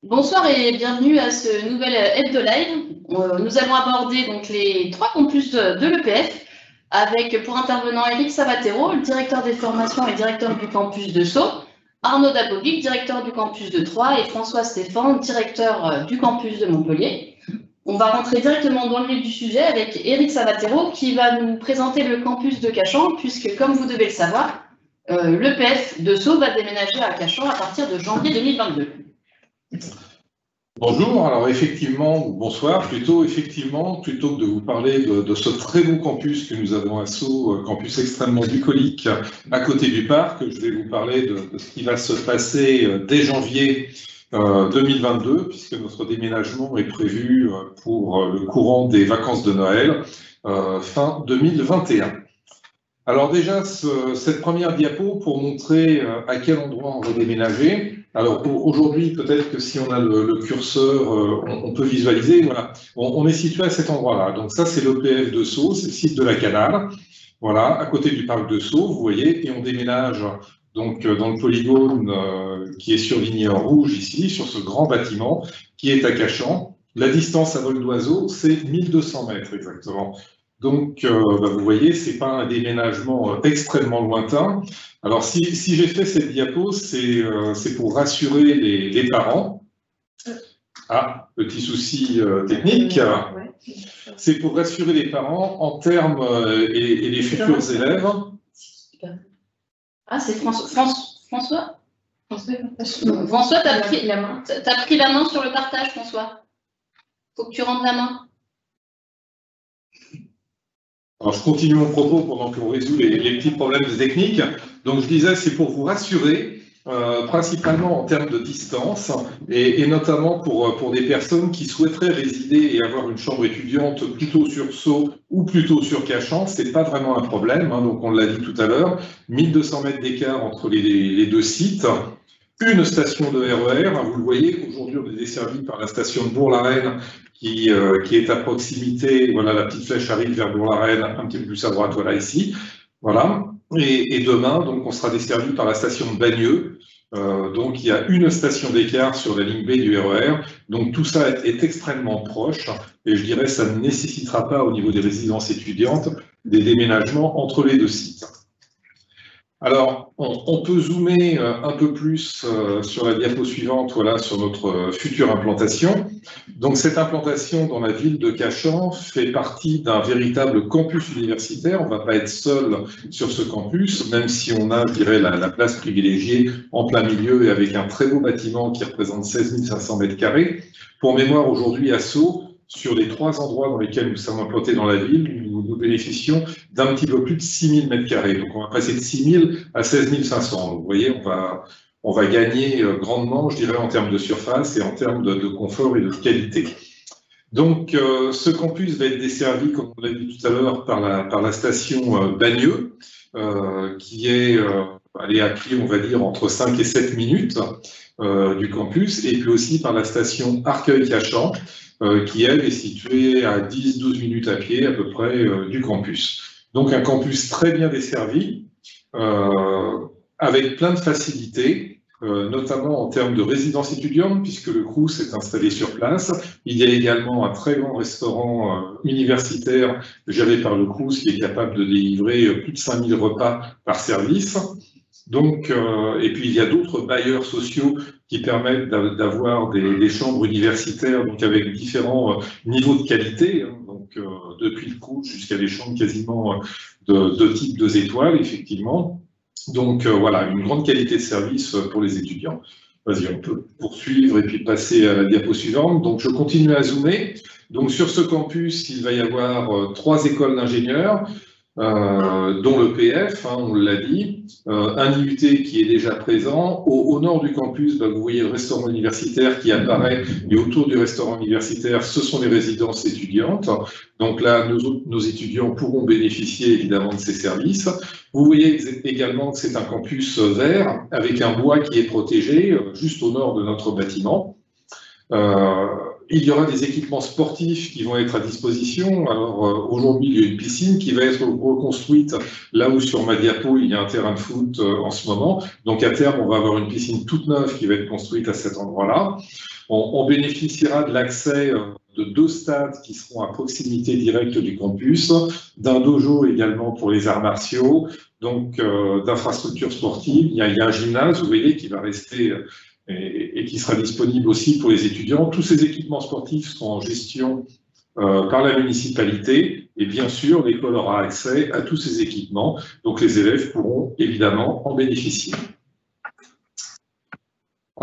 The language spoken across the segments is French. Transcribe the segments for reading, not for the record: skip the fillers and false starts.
Bonsoir et bienvenue à ce nouvel Hebdo Live. Nous allons aborder donc les 3 campus de l'EPF avec pour intervenant Eric Sabatero, le directeur des formations et directeur du campus de Sceaux, Arnaud Dabovic, directeur du campus de Troyes et François Stéphane, directeur du campus de Montpellier. On va rentrer directement dans le vif du sujet avec Eric Sabatero qui va nous présenter le campus de Cachan puisque, comme vous devez le savoir, l'EPF de Sceaux va déménager à Cachan à partir de janvier 2022. Bonjour, alors effectivement, bonsoir, plutôt que de vous parler de ce très beau campus que nous avons à Sceaux, campus extrêmement bucolique à côté du parc, je vais vous parler de ce qui va se passer dès janvier 2022, puisque notre déménagement est prévu pour le courant des vacances de Noël, fin 2021. Alors déjà, cette première diapo pour montrer à quel endroit on va déménager. Alors aujourd'hui, peut-être que si on a le curseur, on peut visualiser. Voilà, on est situé à cet endroit-là. Donc ça, c'est l'EPF de Sceaux, c'est le site de la Canale. Voilà, à côté du parc de Sceaux, vous voyez, et on déménage donc dans le polygone qui est surligné en rouge ici, sur ce grand bâtiment qui est à Cachan. La distance à vol d'oiseau, c'est 1200 mètres exactement. Donc, vous voyez, ce n'est pas un déménagement extrêmement lointain. Alors, si j'ai fait cette diapo, c'est pour rassurer les parents. Ah, petit souci technique. C'est pour rassurer les parents en termes, et les futurs élèves. Ah, c'est François, tu as pris la main sur le partage, François. Il faut que tu rendes la main. Alors, je continue mon propos pendant qu'on résout les petits problèmes techniques. Donc, je disais, c'est pour vous rassurer, principalement en termes de distance, et notamment pour des personnes qui souhaiteraient résider et avoir une chambre étudiante plutôt sur Sceaux ou plutôt sur Cachan. Ce n'est pas vraiment un problème, hein, donc on l'a dit tout à l'heure, 1200 mètres d'écart entre les deux sites. Une station de RER, vous le voyez, aujourd'hui on est desservi par la station de Bourg-la-Reine qui est à proximité, voilà, la petite flèche arrive vers Bourg-la-Reine, un petit peu plus à droite, voilà, ici. Voilà. Et demain, donc, on sera desservi par la station de Bagneux. Donc, il y a une station d'écart sur la ligne B du RER. Donc, tout ça est extrêmement proche. Et je dirais, ça ne nécessitera pas, au niveau des résidences étudiantes, des déménagements entre les deux sites. Alors, on peut zoomer un peu plus sur la diapo suivante, voilà, sur notre future implantation. Donc, cette implantation dans la ville de Cachan fait partie d'un véritable campus universitaire. On ne va pas être seul sur ce campus, même si on a, je dirais, la place privilégiée en plein milieu et avec un très beau bâtiment qui représente 16 500 mètres carrés. Pour mémoire, aujourd'hui, à Sceaux, sur les 3 endroits dans lesquels nous sommes implantés dans la ville, nous bénéficions d'un petit peu plus de 6 000 m². Donc, on va passer de 6 000 à 16 500. Donc, vous voyez, on va gagner grandement, je dirais, en termes de surface et en termes de confort et de qualité. Donc, ce campus va être desservi, comme on l'a dit tout à l'heure, par la station Bagneux, qui est à pied, on va dire, entre 5 et 7 minutes du campus, et puis aussi par la station Arcueil-Cachan, qui, elle, est située à 10-12 minutes à pied, à peu près, du campus. Donc, un campus très bien desservi, avec plein de facilités, notamment en termes de résidence étudiante, puisque le Crous est installé sur place. Il y a également un très grand restaurant universitaire géré par le Crous, qui est capable de délivrer plus de 5000 repas par service. Donc, et puis il y a d'autres bailleurs sociaux qui permettent d'avoir des chambres universitaires, donc avec différents niveaux de qualité, hein, donc depuis le Crous jusqu'à des chambres quasiment de type 2 étoiles, effectivement. Donc voilà, une grande qualité de service pour les étudiants. Vas-y, on peut poursuivre et puis passer à la diapo suivante. Donc je continue à zoomer. Donc sur ce campus, il va y avoir 3 écoles d'ingénieurs, dont l'EPF, hein, on l'a dit, un IUT qui est déjà présent. Au nord du campus, vous voyez le restaurant universitaire qui apparaît, et autour du restaurant universitaire, ce sont les résidences étudiantes. Donc là, nos étudiants pourront bénéficier évidemment de ces services. Vous voyez également que c'est un campus vert, avec un bois qui est protégé, juste au nord de notre bâtiment. il y aura des équipements sportifs qui vont être à disposition. Alors aujourd'hui, il y a une piscine qui va être reconstruite là où sur ma diapo, il y a un terrain de foot en ce moment. Donc à terme, on va avoir une piscine toute neuve qui va être construite à cet endroit-là. On bénéficiera de l'accès de 2 stades qui seront à proximité directe du campus, d'un dojo également pour les arts martiaux, donc d'infrastructures sportives. Il y a un gymnase, vous voyez, qui va rester et qui sera disponible aussi pour les étudiants. Tous ces équipements sportifs seront en gestion par la municipalité et bien sûr, l'école aura accès à tous ces équipements, donc les élèves pourront évidemment en bénéficier.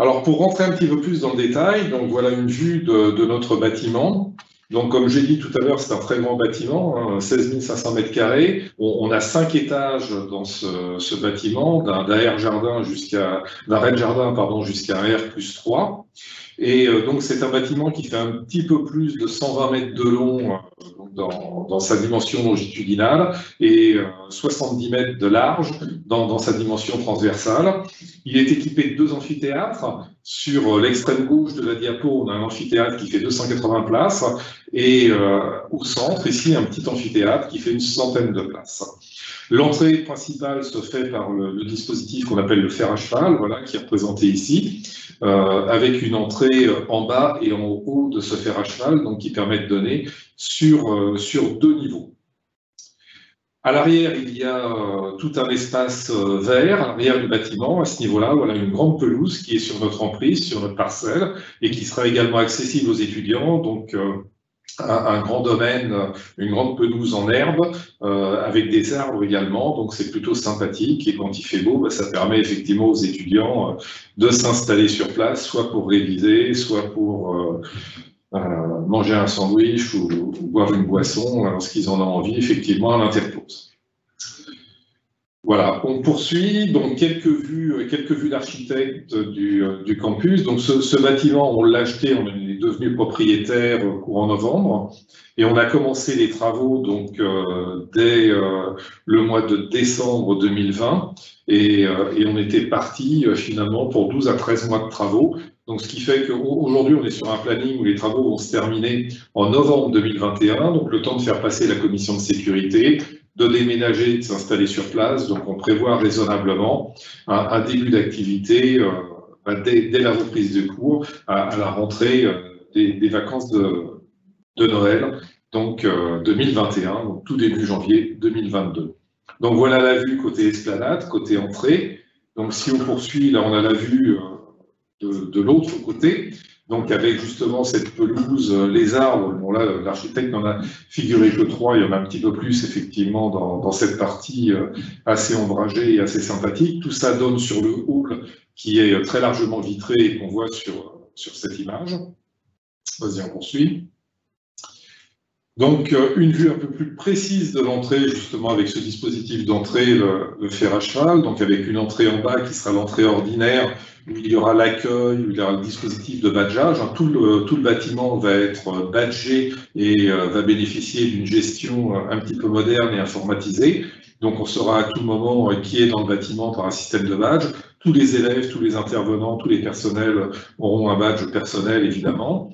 Alors, pour rentrer un petit peu plus dans le détail, donc voilà une vue de notre bâtiment. Donc, comme j'ai dit tout à l'heure, c'est un très grand bâtiment, hein, 16 500 m². On a 5 étages dans ce bâtiment, d'un rez-de-jardin jusqu'à un R+3. Et donc, c'est un bâtiment qui fait un petit peu plus de 120 mètres de long dans sa dimension longitudinale et 70 mètres de large dans sa dimension transversale. Il est équipé de 2 amphithéâtres. Sur l'extrême gauche de la diapo, on a un amphithéâtre qui fait 280 places et au centre, ici, un petit amphithéâtre qui fait une centaine de places. L'entrée principale se fait par le dispositif qu'on appelle le fer à cheval, voilà, qui est représenté ici, avec une entrée en bas et en haut de ce fer à cheval, donc qui permet de donner sur 2 niveaux. À l'arrière, il y a tout un espace vert à l'arrière du bâtiment. À ce niveau-là, voilà une grande pelouse qui est sur notre emprise, sur notre parcelle, et qui sera également accessible aux étudiants. Donc, un grand domaine, une grande pelouse en herbe, avec des arbres également, donc c'est plutôt sympathique. Et quand il fait beau, ça permet effectivement aux étudiants de s'installer sur place, soit pour réviser, soit pour manger un sandwich ou boire une boisson lorsqu'ils en ont envie, effectivement, à l'interpause. Voilà, on poursuit, donc quelques vues d'architecte du campus. Donc ce bâtiment, on l'a acheté, on est devenu propriétaire courant novembre, et on a commencé les travaux donc dès le mois de décembre 2020, et on était parti finalement pour 12 à 13 mois de travaux. Donc, ce qui fait qu'aujourd'hui, on est sur un planning où les travaux vont se terminer en novembre 2021, donc le temps de faire passer la commission de sécurité, de déménager, de s'installer sur place. Donc, on prévoit raisonnablement un début d'activité dès la reprise de cours, à la rentrée des vacances de Noël, donc 2021, donc tout début janvier 2022. Donc, voilà la vue côté esplanade, côté entrée. Donc, si on poursuit, là, on a la vue de l'autre côté, donc avec justement cette pelouse, les arbres. Bon là, l'architecte n'en a figuré que 3, il y en a un petit peu plus effectivement dans cette partie assez ombragée et assez sympathique. Tout ça donne sur le hall qui est très largement vitré et qu'on voit sur cette image. Vas-y, on poursuit. Donc, une vue un peu plus précise de l'entrée, justement, avec ce dispositif d'entrée, le fer à cheval, donc avec une entrée en bas qui sera l'entrée ordinaire, où il y aura l'accueil, où il y aura le dispositif de badgeage. Tout le bâtiment va être badgé et va bénéficier d'une gestion un petit peu moderne et informatisée. Donc, on saura à tout moment qui est dans le bâtiment par un système de badge. Tous les élèves, tous les intervenants, tous les personnels auront un badge personnel, évidemment.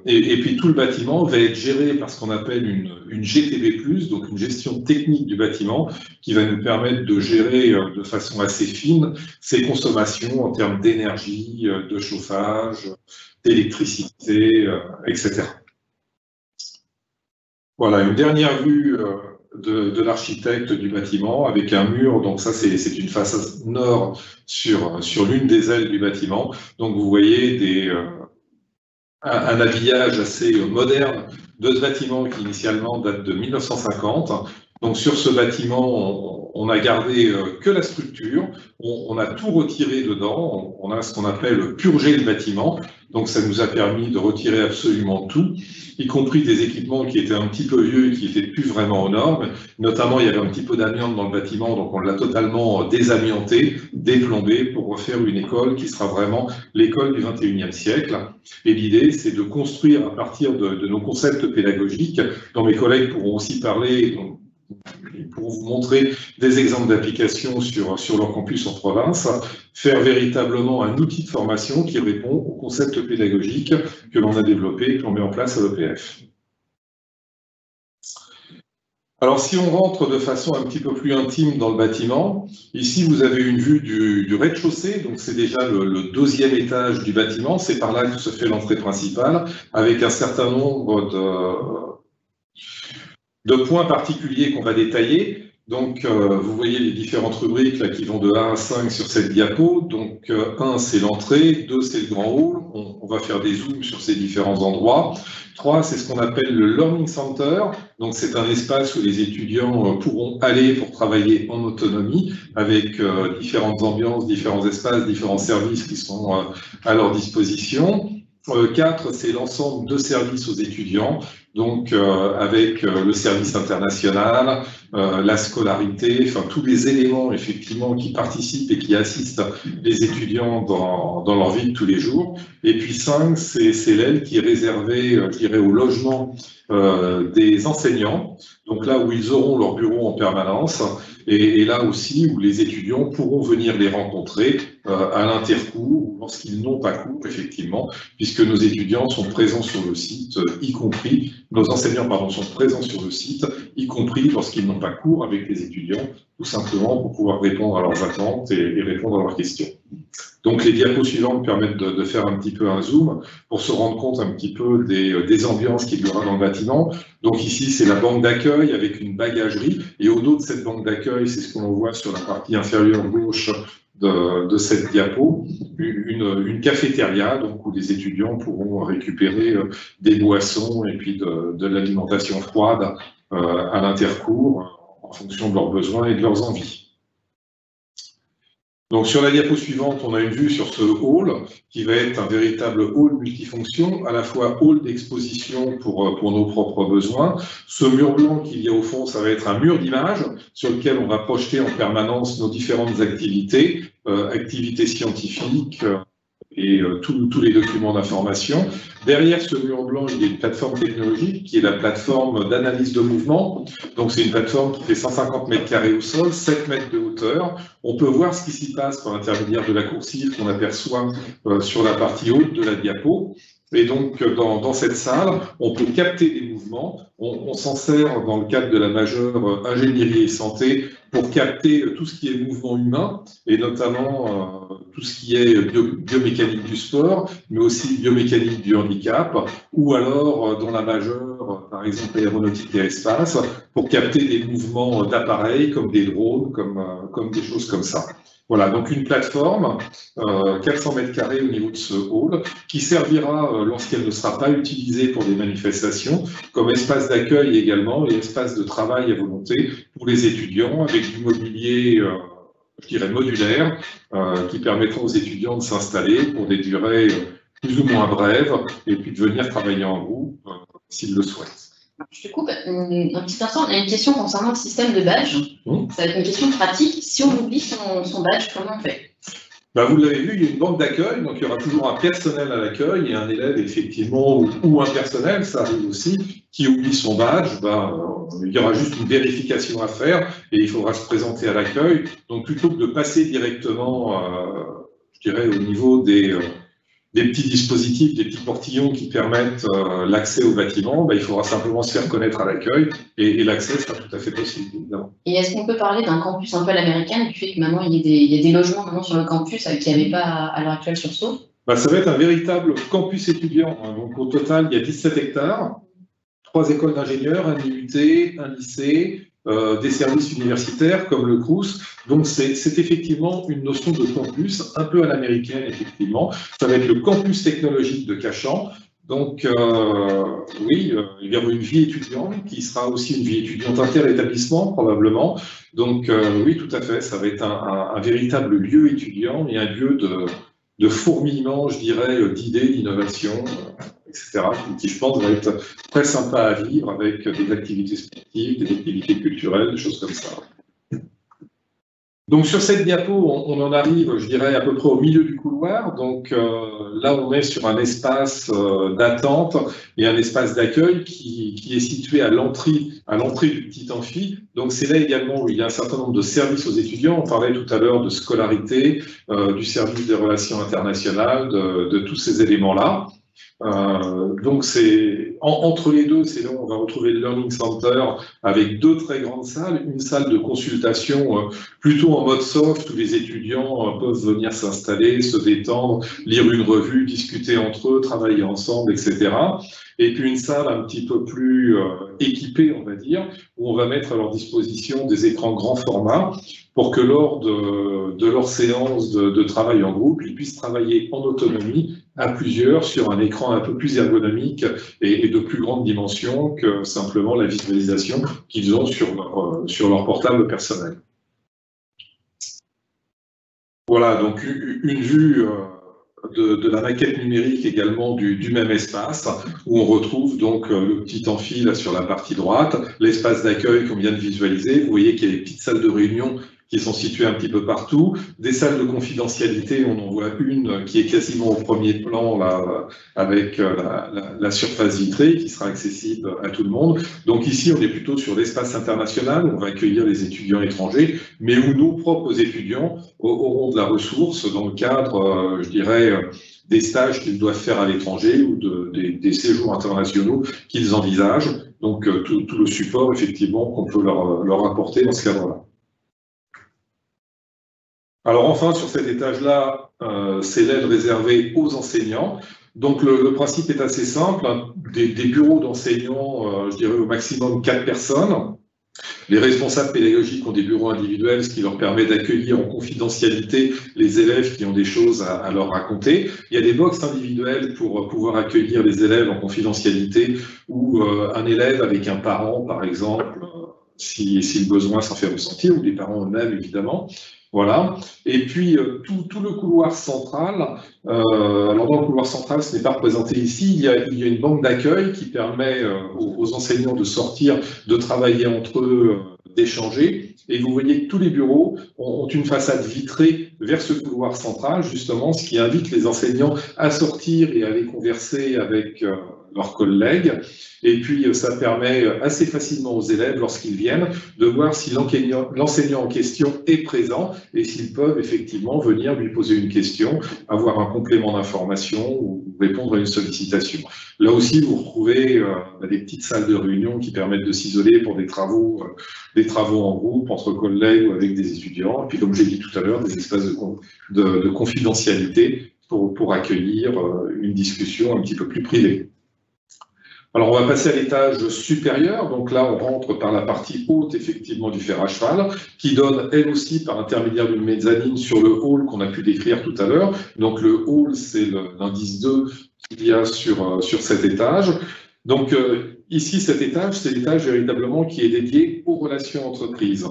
Et puis tout le bâtiment va être géré par ce qu'on appelle une GTB+, donc une gestion technique du bâtiment, qui va nous permettre de gérer de façon assez fine ses consommations en termes d'énergie, de chauffage, d'électricité, etc. Voilà, une dernière vue de l'architecte du bâtiment avec un mur. Donc ça, c'est une façade nord sur l'une des ailes du bâtiment. Donc vous voyez un habillage assez moderne de ce bâtiment qui initialement date de 1950. Donc sur ce bâtiment, on a gardé que la structure, on a tout retiré dedans, on a ce qu'on appelle purger le bâtiment. Donc ça nous a permis de retirer absolument tout, y compris des équipements qui étaient un petit peu vieux et qui n'étaient plus vraiment aux normes. Notamment, il y avait un petit peu d'amiante dans le bâtiment, donc on l'a totalement désamianté, déplombé pour refaire une école qui sera vraiment l'école du 21e siècle. Et l'idée, c'est de construire à partir de nos concepts pédagogiques, dont mes collègues pourront aussi parler, ils pourront vous montrer des exemples d'applications sur leur campus en province, faire véritablement un outil de formation qui répond au concept pédagogique que l'on a développé et que l'on met en place à l'EPF. Alors, si on rentre de façon un petit peu plus intime dans le bâtiment, ici, vous avez une vue du rez-de-chaussée, donc c'est déjà le deuxième étage du bâtiment, c'est par là que se fait l'entrée principale, avec un certain nombre de points particuliers qu'on va détailler. Donc, vous voyez les différentes rubriques là, qui vont de 1 à 5 sur cette diapo. Donc, 1, c'est l'entrée, 2, c'est le grand hall. On va faire des zooms sur ces différents endroits. 3, c'est ce qu'on appelle le Learning Center. Donc, c'est un espace où les étudiants pourront aller pour travailler en autonomie avec différentes ambiances, différents espaces, différents services qui sont à leur disposition. 4, c'est l'ensemble de services aux étudiants, donc avec le service international, la scolarité, enfin tous les éléments effectivement qui participent et qui assistent les étudiants dans leur vie de tous les jours. Et puis 5, c'est l'aile qui est réservée, je dirais, au logement des enseignants, donc là où ils auront leur bureau en permanence, et là aussi où les étudiants pourront venir les rencontrer à l'intercours, lorsqu'ils n'ont pas cours, effectivement, puisque nos étudiants sont présents sur le site, y compris, nos enseignants, pardon, sont présents sur le site, y compris lorsqu'ils n'ont pas cours avec les étudiants, tout simplement pour pouvoir répondre à leurs attentes et répondre à leurs questions. Donc les diapos suivantes permettent de faire un petit peu un zoom pour se rendre compte un petit peu des ambiances qu'il y aura dans le bâtiment. Donc ici, c'est la banque d'accueil avec une bagagerie, et au dos de cette banque d'accueil, c'est ce que l'on voit sur la partie inférieure gauche de cette diapo, une cafétéria, donc où les étudiants pourront récupérer des boissons et puis de l'alimentation froide à l'intercours en fonction de leurs besoins et de leurs envies. Donc sur la diapo suivante, on a une vue sur ce hall qui va être un véritable hall multifonction, à la fois hall d'exposition pour nos propres besoins. Ce mur blanc qu'il y a au fond, ça va être un mur d'images sur lequel on va projeter en permanence nos différentes activités, activités scientifiques, et tous les documents d'information. Derrière ce mur blanc, il y a une plateforme technologique qui est la plateforme d'analyse de mouvement. Donc c'est une plateforme qui fait 150 mètres carrés au sol, 7 mètres de hauteur. On peut voir ce qui s'y passe par l'intermédiaire de la coursive qu'on aperçoit sur la partie haute de la diapo. Et donc, dans cette salle, on peut capter des mouvements. On s'en sert dans le cadre de la majeure ingénierie et santé pour capter tout ce qui est mouvement humain, et notamment tout ce qui est biomécanique du sport, mais aussi biomécanique du handicap, ou alors dans la majeure, par exemple aéronautique et espace, pour capter des mouvements d'appareils comme des drones, comme des choses comme ça. Voilà, donc une plateforme, 400 mètres carrés au niveau de ce hall, qui servira, lorsqu'elle ne sera pas utilisée pour des manifestations, comme espace d'accueil également et espace de travail à volonté pour les étudiants, avec du mobilier, je dirais, modulaire, qui permettra aux étudiants de s'installer pour des durées plus ou moins brèves, et puis de venir travailler en groupe s'ils le souhaitent. Je te coupe un petit instant. Il y a une question concernant le système de badge. Ça va être une question pratique. Si on oublie son badge, comment on fait? Ben, vous l'avez vu, il y a une banque d'accueil, donc il y aura toujours un personnel à l'accueil et un élève, effectivement, ou un personnel, ça arrive aussi, qui oublie son badge. Il y aura juste une vérification à faire et il faudra se présenter à l'accueil. Donc plutôt que de passer directement, je dirais, au niveau des petits dispositifs, des petits portillons qui permettent l'accès au bâtiment, il faudra simplement se faire connaître à l'accueil et l'accès sera tout à fait possible, évidemment. Et est-ce qu'on peut parler d'un campus un peu à l'américaine, du fait que maintenant il y a des logements maintenant sur le campus qu'il n'y avait pas à l'heure actuelle sur Sceaux? Ça va être un véritable campus étudiant. Donc au total, il y a 17 hectares, 3 écoles d'ingénieurs, un IUT, un lycée, des services universitaires comme le Crous. Donc c'est effectivement une notion de campus un peu à l'américaine, effectivement. Ça va être le campus technologique de Cachan. Donc oui, il y aura une vie étudiante qui sera aussi une vie étudiante inter-établissement probablement. Donc oui, tout à fait, ça va être un véritable lieu étudiant et un lieu de fourmillement, je dirais, d'idées, d'innovation, etc., qui, je pense, va être très sympa à vivre avec des activités sportives, des activités culturelles, des choses comme ça. Donc sur cette diapo, on en arrive, je dirais, à peu près au milieu du couloir. Donc là, on est sur un espace d'attente et un espace d'accueil qui est situé à l'entrée du petit amphi. Donc c'est là également où il y a un certain nombre de services aux étudiants. On parlait tout à l'heure de scolarité, du service des relations internationales, de tous ces éléments-là. Donc c'est entre les deux, c'est là où on va retrouver le Learning Center avec deux très grandes salles, une salle de consultation plutôt en mode soft où les étudiants peuvent venir s'installer, se détendre, lire une revue, discuter entre eux, travailler ensemble, etc. Et puis une salle un petit peu plus équipée, on va dire, où on va mettre à leur disposition des écrans grand format pour que lors de leur séance de travail en groupe, ils puissent travailler en autonomie à plusieurs sur un écran un peu plus ergonomique et de plus grande dimension que simplement la visualisation qu'ils ont sur leur portable personnel. Voilà, donc une vue de la maquette numérique également du même espace, où on retrouve donc le petit amphi là sur la partie droite, l'espace d'accueil qu'on vient de visualiser. Vous voyez qu'il y a des petites salles de réunion qui sont situées un petit peu partout, des salles de confidentialité, on en voit une qui est quasiment au premier plan là, avec la surface vitrée qui sera accessible à tout le monde. Donc ici, on est plutôt sur l'espace international, où on va accueillir les étudiants étrangers, mais où nos propres étudiants auront de la ressource dans le cadre, je dirais, des stages qu'ils doivent faire à l'étranger ou des séjours internationaux qu'ils envisagent. Donc tout le support, effectivement, qu'on peut leur apporter dans ce cadre-là. Alors enfin, sur cet étage-là, c'est l'aide réservée aux enseignants. Donc le principe est assez simple, hein. Des bureaux d'enseignants, je dirais au maximum 4 personnes. Les responsables pédagogiques ont des bureaux individuels, ce qui leur permet d'accueillir en confidentialité les élèves qui ont des choses à leur raconter. Il y a des box individuelles pour pouvoir accueillir les élèves en confidentialité ou un élève avec un parent, par exemple, si le besoin s'en fait ressentir, ou des parents eux-mêmes, évidemment. Voilà. Et puis, tout le couloir central, alors dans le couloir central, ce n'est pas représenté ici, il y a une banque d'accueil qui permet aux enseignants de sortir, de travailler entre eux, d'échanger. Et vous voyez que tous les bureaux ont une façade vitrée vers ce couloir central, justement, ce qui invite les enseignants à sortir et à aller converser avec leurs collègues. Et puis, ça permet assez facilement aux élèves, lorsqu'ils viennent, de voir si l'enseignant en question est présent et s'ils peuvent effectivement venir lui poser une question, avoir un complément d'information ou répondre à une sollicitation. Là aussi, vous retrouvez des petites salles de réunion qui permettent de s'isoler pour des travaux en groupe, entre collègues ou avec des étudiants. Et puis, comme j'ai dit tout à l'heure, des espaces de confidentialité pour accueillir une discussion un petit peu plus privée. Alors, on va passer à l'étage supérieur. Donc là, on rentre par la partie haute, effectivement, du fer à cheval, qui donne, elle aussi, par intermédiaire d'une mezzanine, sur le hall qu'on a pu décrire tout à l'heure. Donc, le hall, c'est l'indice 2 qu'il y a sur cet étage. Donc, ici, cet étage, c'est l'étage véritablement qui est dédié aux relations entreprises.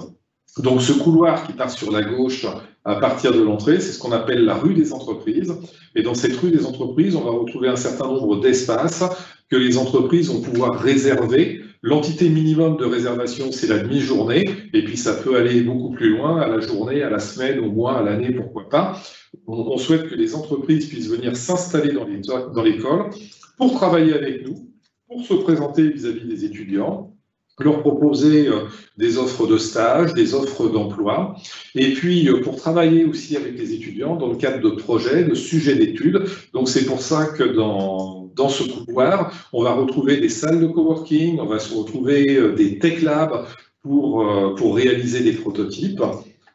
Donc, ce couloir qui part sur la gauche à partir de l'entrée, c'est ce qu'on appelle la rue des entreprises. Et dans cette rue des entreprises, on va retrouver un certain nombre d'espaces que les entreprises vont pouvoir réserver. L'entité minimum de réservation, c'est la demi-journée, et puis ça peut aller beaucoup plus loin, à la journée, à la semaine, au mois, à l'année, pourquoi pas. On souhaite que les entreprises puissent venir s'installer dans l'école pour travailler avec nous, pour se présenter vis-à-vis des étudiants, leur proposer des offres de stage, des offres d'emploi, et puis pour travailler aussi avec les étudiants dans le cadre de projets, de sujets d'études. Donc c'est pour ça que dans ce couloir, on va retrouver des salles de coworking, on va se retrouver des tech labs pour réaliser des prototypes.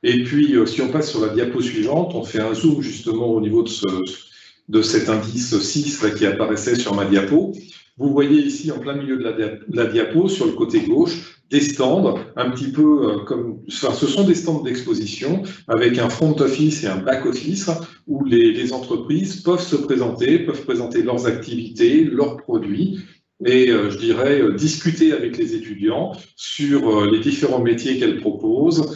Et puis si on passe sur la diapo suivante, on fait un zoom justement au niveau de cet indice 6 là, qui apparaissait sur ma diapo. Vous voyez ici, en plein milieu de la diapo, sur le côté gauche, des stands, un petit peu comme... Enfin, ce sont des stands d'exposition avec un front office et un back office où les entreprises peuvent se présenter, peuvent présenter leurs activités, leurs produits et, je dirais, discuter avec les étudiants sur les différents métiers qu'elles proposent,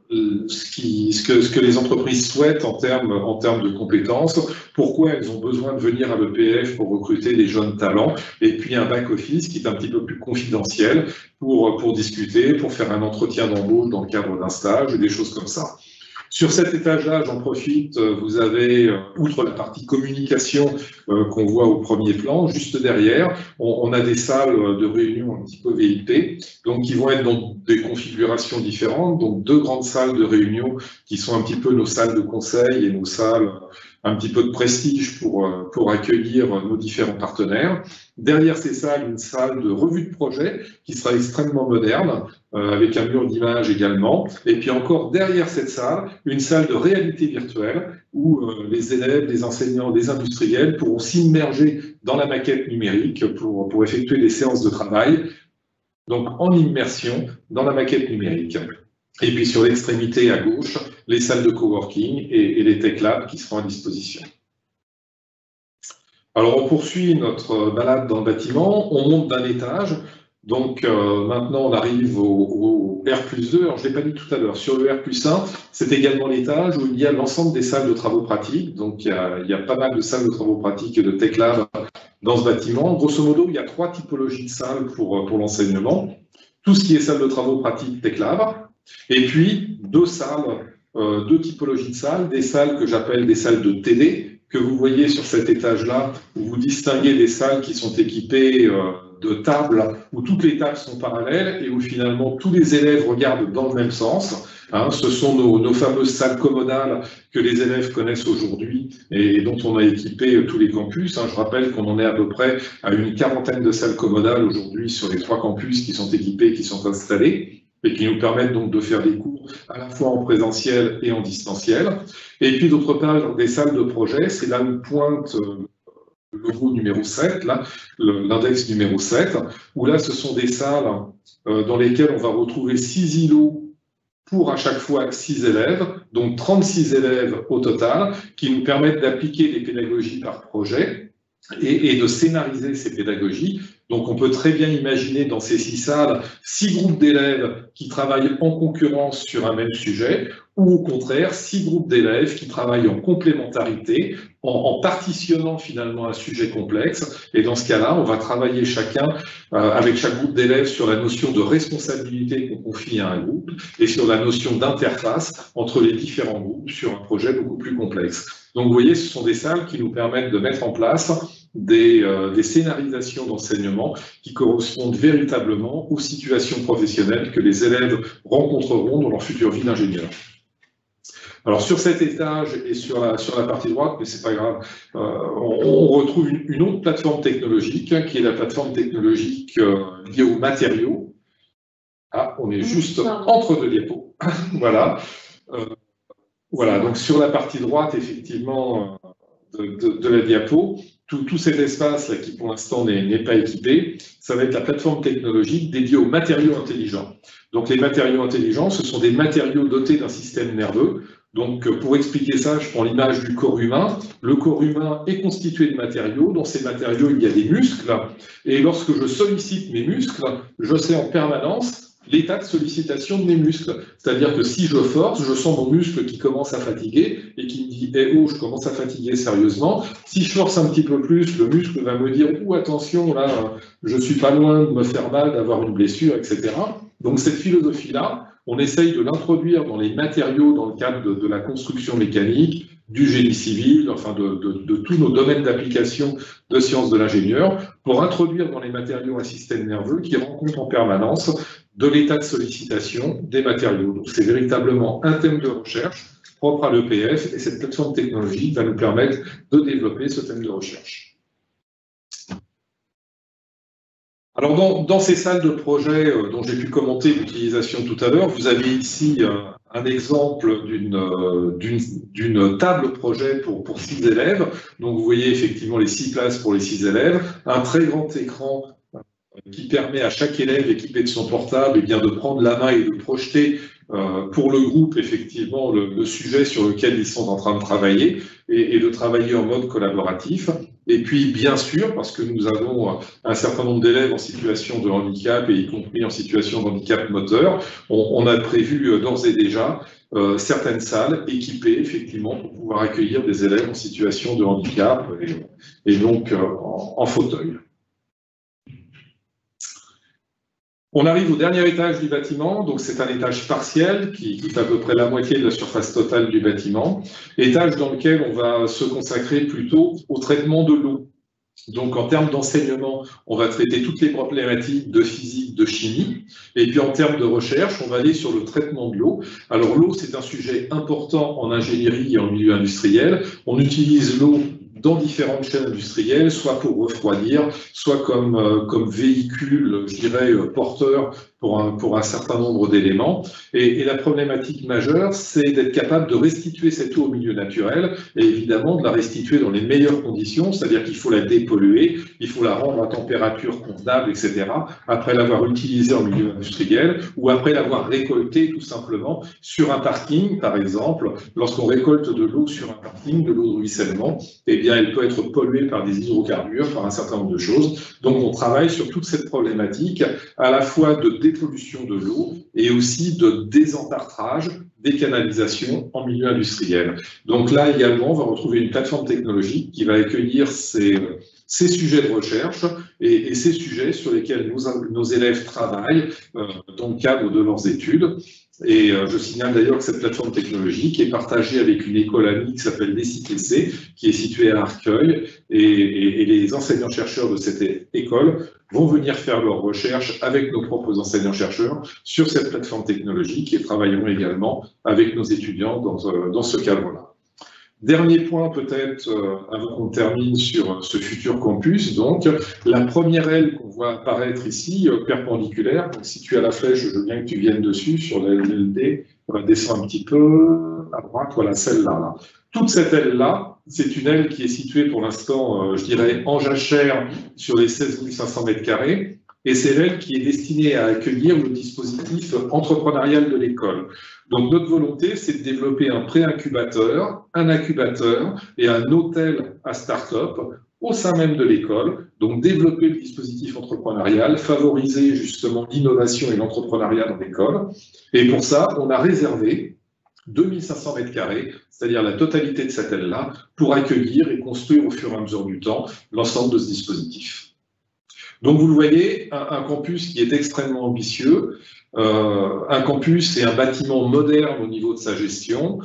ce ce que les entreprises souhaitent en termes de compétences, pourquoi elles ont besoin de venir à l'EPF pour recruter des jeunes talents, et puis un back-office qui est un petit peu plus confidentiel pour discuter, pour faire un entretien d'embauche dans le cadre d'un stage, et des choses comme ça. Sur cet étage-là, j'en profite, vous avez, outre la partie communication qu'on voit au premier plan, juste derrière, on a des salles de réunion un petit peu VIP, donc qui vont être dans des configurations différentes, donc 2 grandes salles de réunion qui sont un petit peu nos salles de conseil et nos salles un petit peu de prestige pour accueillir nos différents partenaires. Derrière ces salles, une salle de revue de projet qui sera extrêmement moderne, avec un mur d'image également. Et puis encore derrière cette salle, une salle de réalité virtuelle où les élèves, les enseignants, les industriels pourront s'immerger dans la maquette numérique pour effectuer des séances de travail, donc en immersion dans la maquette numérique. Et puis sur l'extrémité à gauche, les salles de coworking et les tech labs qui seront à disposition. Alors on poursuit notre balade dans le bâtiment, on monte d'un étage. Donc maintenant on arrive au R+2, alors je ne l'ai pas dit tout à l'heure, sur le R+1, c'est également l'étage où il y a l'ensemble des salles de travaux pratiques, donc il y a pas mal de salles de travaux pratiques et de tech lab dans ce bâtiment. Grosso modo, il y a 3 typologies de salles pour l'enseignement, tout ce qui est salle de travaux pratiques, tech lab, et puis 2 salles, 2 typologies de salles, des salles que j'appelle des salles de TD, que vous voyez sur cet étage-là, où vous distinguez des salles qui sont équipées de tables, où toutes les tables sont parallèles et où finalement tous les élèves regardent dans le même sens. Hein, ce sont nos fameuses salles commodales que les élèves connaissent aujourd'hui et dont on a équipé tous les campus. Hein, je rappelle qu'on en est à peu près à une 40aine de salles commodales aujourd'hui sur les 3 campus qui sont équipés, qui sont installés, et qui nous permettent donc de faire des cours à la fois en présentiel et en distanciel. Et puis d'autre part, des salles de projet, c'est là où pointe le logo numéro 7, là, l'index numéro 7, où là ce sont des salles dans lesquelles on va retrouver 6 îlots pour à chaque fois 6 élèves, donc 36 élèves au total, qui nous permettent d'appliquer des pédagogies par projet et de scénariser ces pédagogies. Donc on peut très bien imaginer dans ces 6 salles 6 groupes d'élèves qui travaillent en concurrence sur un même sujet, ou au contraire 6 groupes d'élèves qui travaillent en complémentarité, en partitionnant finalement un sujet complexe. Et dans ce cas-là, on va travailler chacun, avec chaque groupe d'élèves, sur la notion de responsabilité qu'on confie à un groupe et sur la notion d'interface entre les différents groupes sur un projet beaucoup plus complexe. Donc vous voyez, ce sont des salles qui nous permettent de mettre en place des scénarisations d'enseignement qui correspondent véritablement aux situations professionnelles que les élèves rencontreront dans leur future vie d'ingénieur. Alors sur cet étage et sur la partie droite, mais c'est pas grave, on retrouve une autre plateforme technologique qui est la plateforme technologique liée aux matériaux. Ah, on est juste entre 2 diapos. Voilà. Voilà, donc sur la partie droite, effectivement, de la diapo, tout cet espace-là qui pour l'instant n'est pas équipé, ça va être la plateforme technologique dédiée aux matériaux intelligents. Donc les matériaux intelligents, ce sont des matériaux dotés d'un système nerveux. Donc pour expliquer ça, je prends l'image du corps humain. Le corps humain est constitué de matériaux. Dans ces matériaux, il y a des muscles. Et lorsque je sollicite mes muscles, je sais en permanence l'état de sollicitation de mes muscles. C'est-à-dire que si je force, je sens mon muscle qui commence à fatiguer et qui me dit « Eh oh, je commence à fatiguer sérieusement ». Si je force un petit peu plus, le muscle va me dire « Ouh, attention, là, je suis pas loin de me faire mal, d'avoir une blessure, etc. » Donc cette philosophie-là, on essaye de l'introduire dans les matériaux dans le cadre de la construction mécanique, du génie civil, enfin de tous nos domaines d'application de sciences de l'ingénieur, pour introduire dans les matériaux un système nerveux qui rend compte en permanence de l'état de sollicitation des matériaux. Donc c'est véritablement un thème de recherche propre à l'EPF et cette plateforme technologique va nous permettre de développer ce thème de recherche. Alors dans ces salles de projet dont j'ai pu commenter l'utilisation tout à l'heure, vous avez ici un exemple d'une table projet pour 6 élèves. Donc vous voyez effectivement les 6 places pour les 6 élèves, un très grand écran qui permet à chaque élève équipé de son portable eh bien, de prendre la main et de projeter pour le groupe effectivement le sujet sur lequel ils sont en train de travailler et de travailler en mode collaboratif. Et puis, bien sûr, parce que nous avons un certain nombre d'élèves en situation de handicap, et y compris en situation de handicap moteur, on a prévu d'ores et déjà certaines salles équipées, effectivement, pour pouvoir accueillir des élèves en situation de handicap et donc en fauteuil. On arrive au dernier étage du bâtiment, donc c'est un étage partiel qui fait à peu près la moitié de la surface totale du bâtiment, étage dans lequel on va se consacrer plutôt au traitement de l'eau. Donc en termes d'enseignement, on va traiter toutes les problématiques de physique, de chimie, et puis en termes de recherche, on va aller sur le traitement de l'eau. Alors l'eau, c'est un sujet important en ingénierie et en milieu industriel. On utilise l'eau dans différentes chaînes industrielles, soit pour refroidir, soit comme véhicule, je dirais, porteur pour un certain nombre d'éléments. Et la problématique majeure, c'est d'être capable de restituer cette eau au milieu naturel, et évidemment de la restituer dans les meilleures conditions, c'est-à-dire qu'il faut la dépolluer, il faut la rendre à température convenable, etc., après l'avoir utilisée en milieu industriel, ou après l'avoir récoltée tout simplement sur un parking, par exemple. Lorsqu'on récolte de l'eau sur un parking, de l'eau de ruissellement, eh bien, elle peut être polluée par des hydrocarbures, par un certain nombre de choses. Donc, on travaille sur toute cette problématique, à la fois de dépollution de l'eau et aussi de désentartrage des canalisations en milieu industriel. Donc là, également, on va retrouver une plateforme technologique qui va accueillir ces sujets de recherche et ces sujets sur lesquels nos élèves travaillent dans le cadre de leurs études. Et je signale d'ailleurs que cette plateforme technologique est partagée avec une école amie qui s'appelle DCTC, qui est située à Arcueil, et les enseignants-chercheurs de cette école vont venir faire leurs recherches avec nos propres enseignants-chercheurs sur cette plateforme technologique, et travailleront également avec nos étudiants dans ce cadre-là. Dernier point peut-être, avant qu'on termine sur ce futur campus, donc la première aile qu'on voit apparaître ici, perpendiculaire, donc si tu as la flèche, je veux bien que tu viennes dessus, sur la LLD, on va descendre un petit peu à droite, voilà celle-là. Là. Toute cette aile-là, c'est une aile qui est située pour l'instant, je dirais, en jachère sur les 16 500 m², et c'est l'aile qui est destinée à accueillir le dispositif entrepreneurial de l'école. Donc notre volonté, c'est de développer un pré-incubateur, un incubateur et un hôtel à start-up au sein même de l'école. Donc développer le dispositif entrepreneurial, favoriser justement l'innovation et l'entrepreneuriat dans l'école. Et pour ça, on a réservé 2500 m², c'est-à-dire la totalité de cette aile-là, pour accueillir et construire au fur et à mesure du temps l'ensemble de ce dispositif. Donc vous le voyez, un campus qui est extrêmement ambitieux, un campus et un bâtiment moderne au niveau de sa gestion,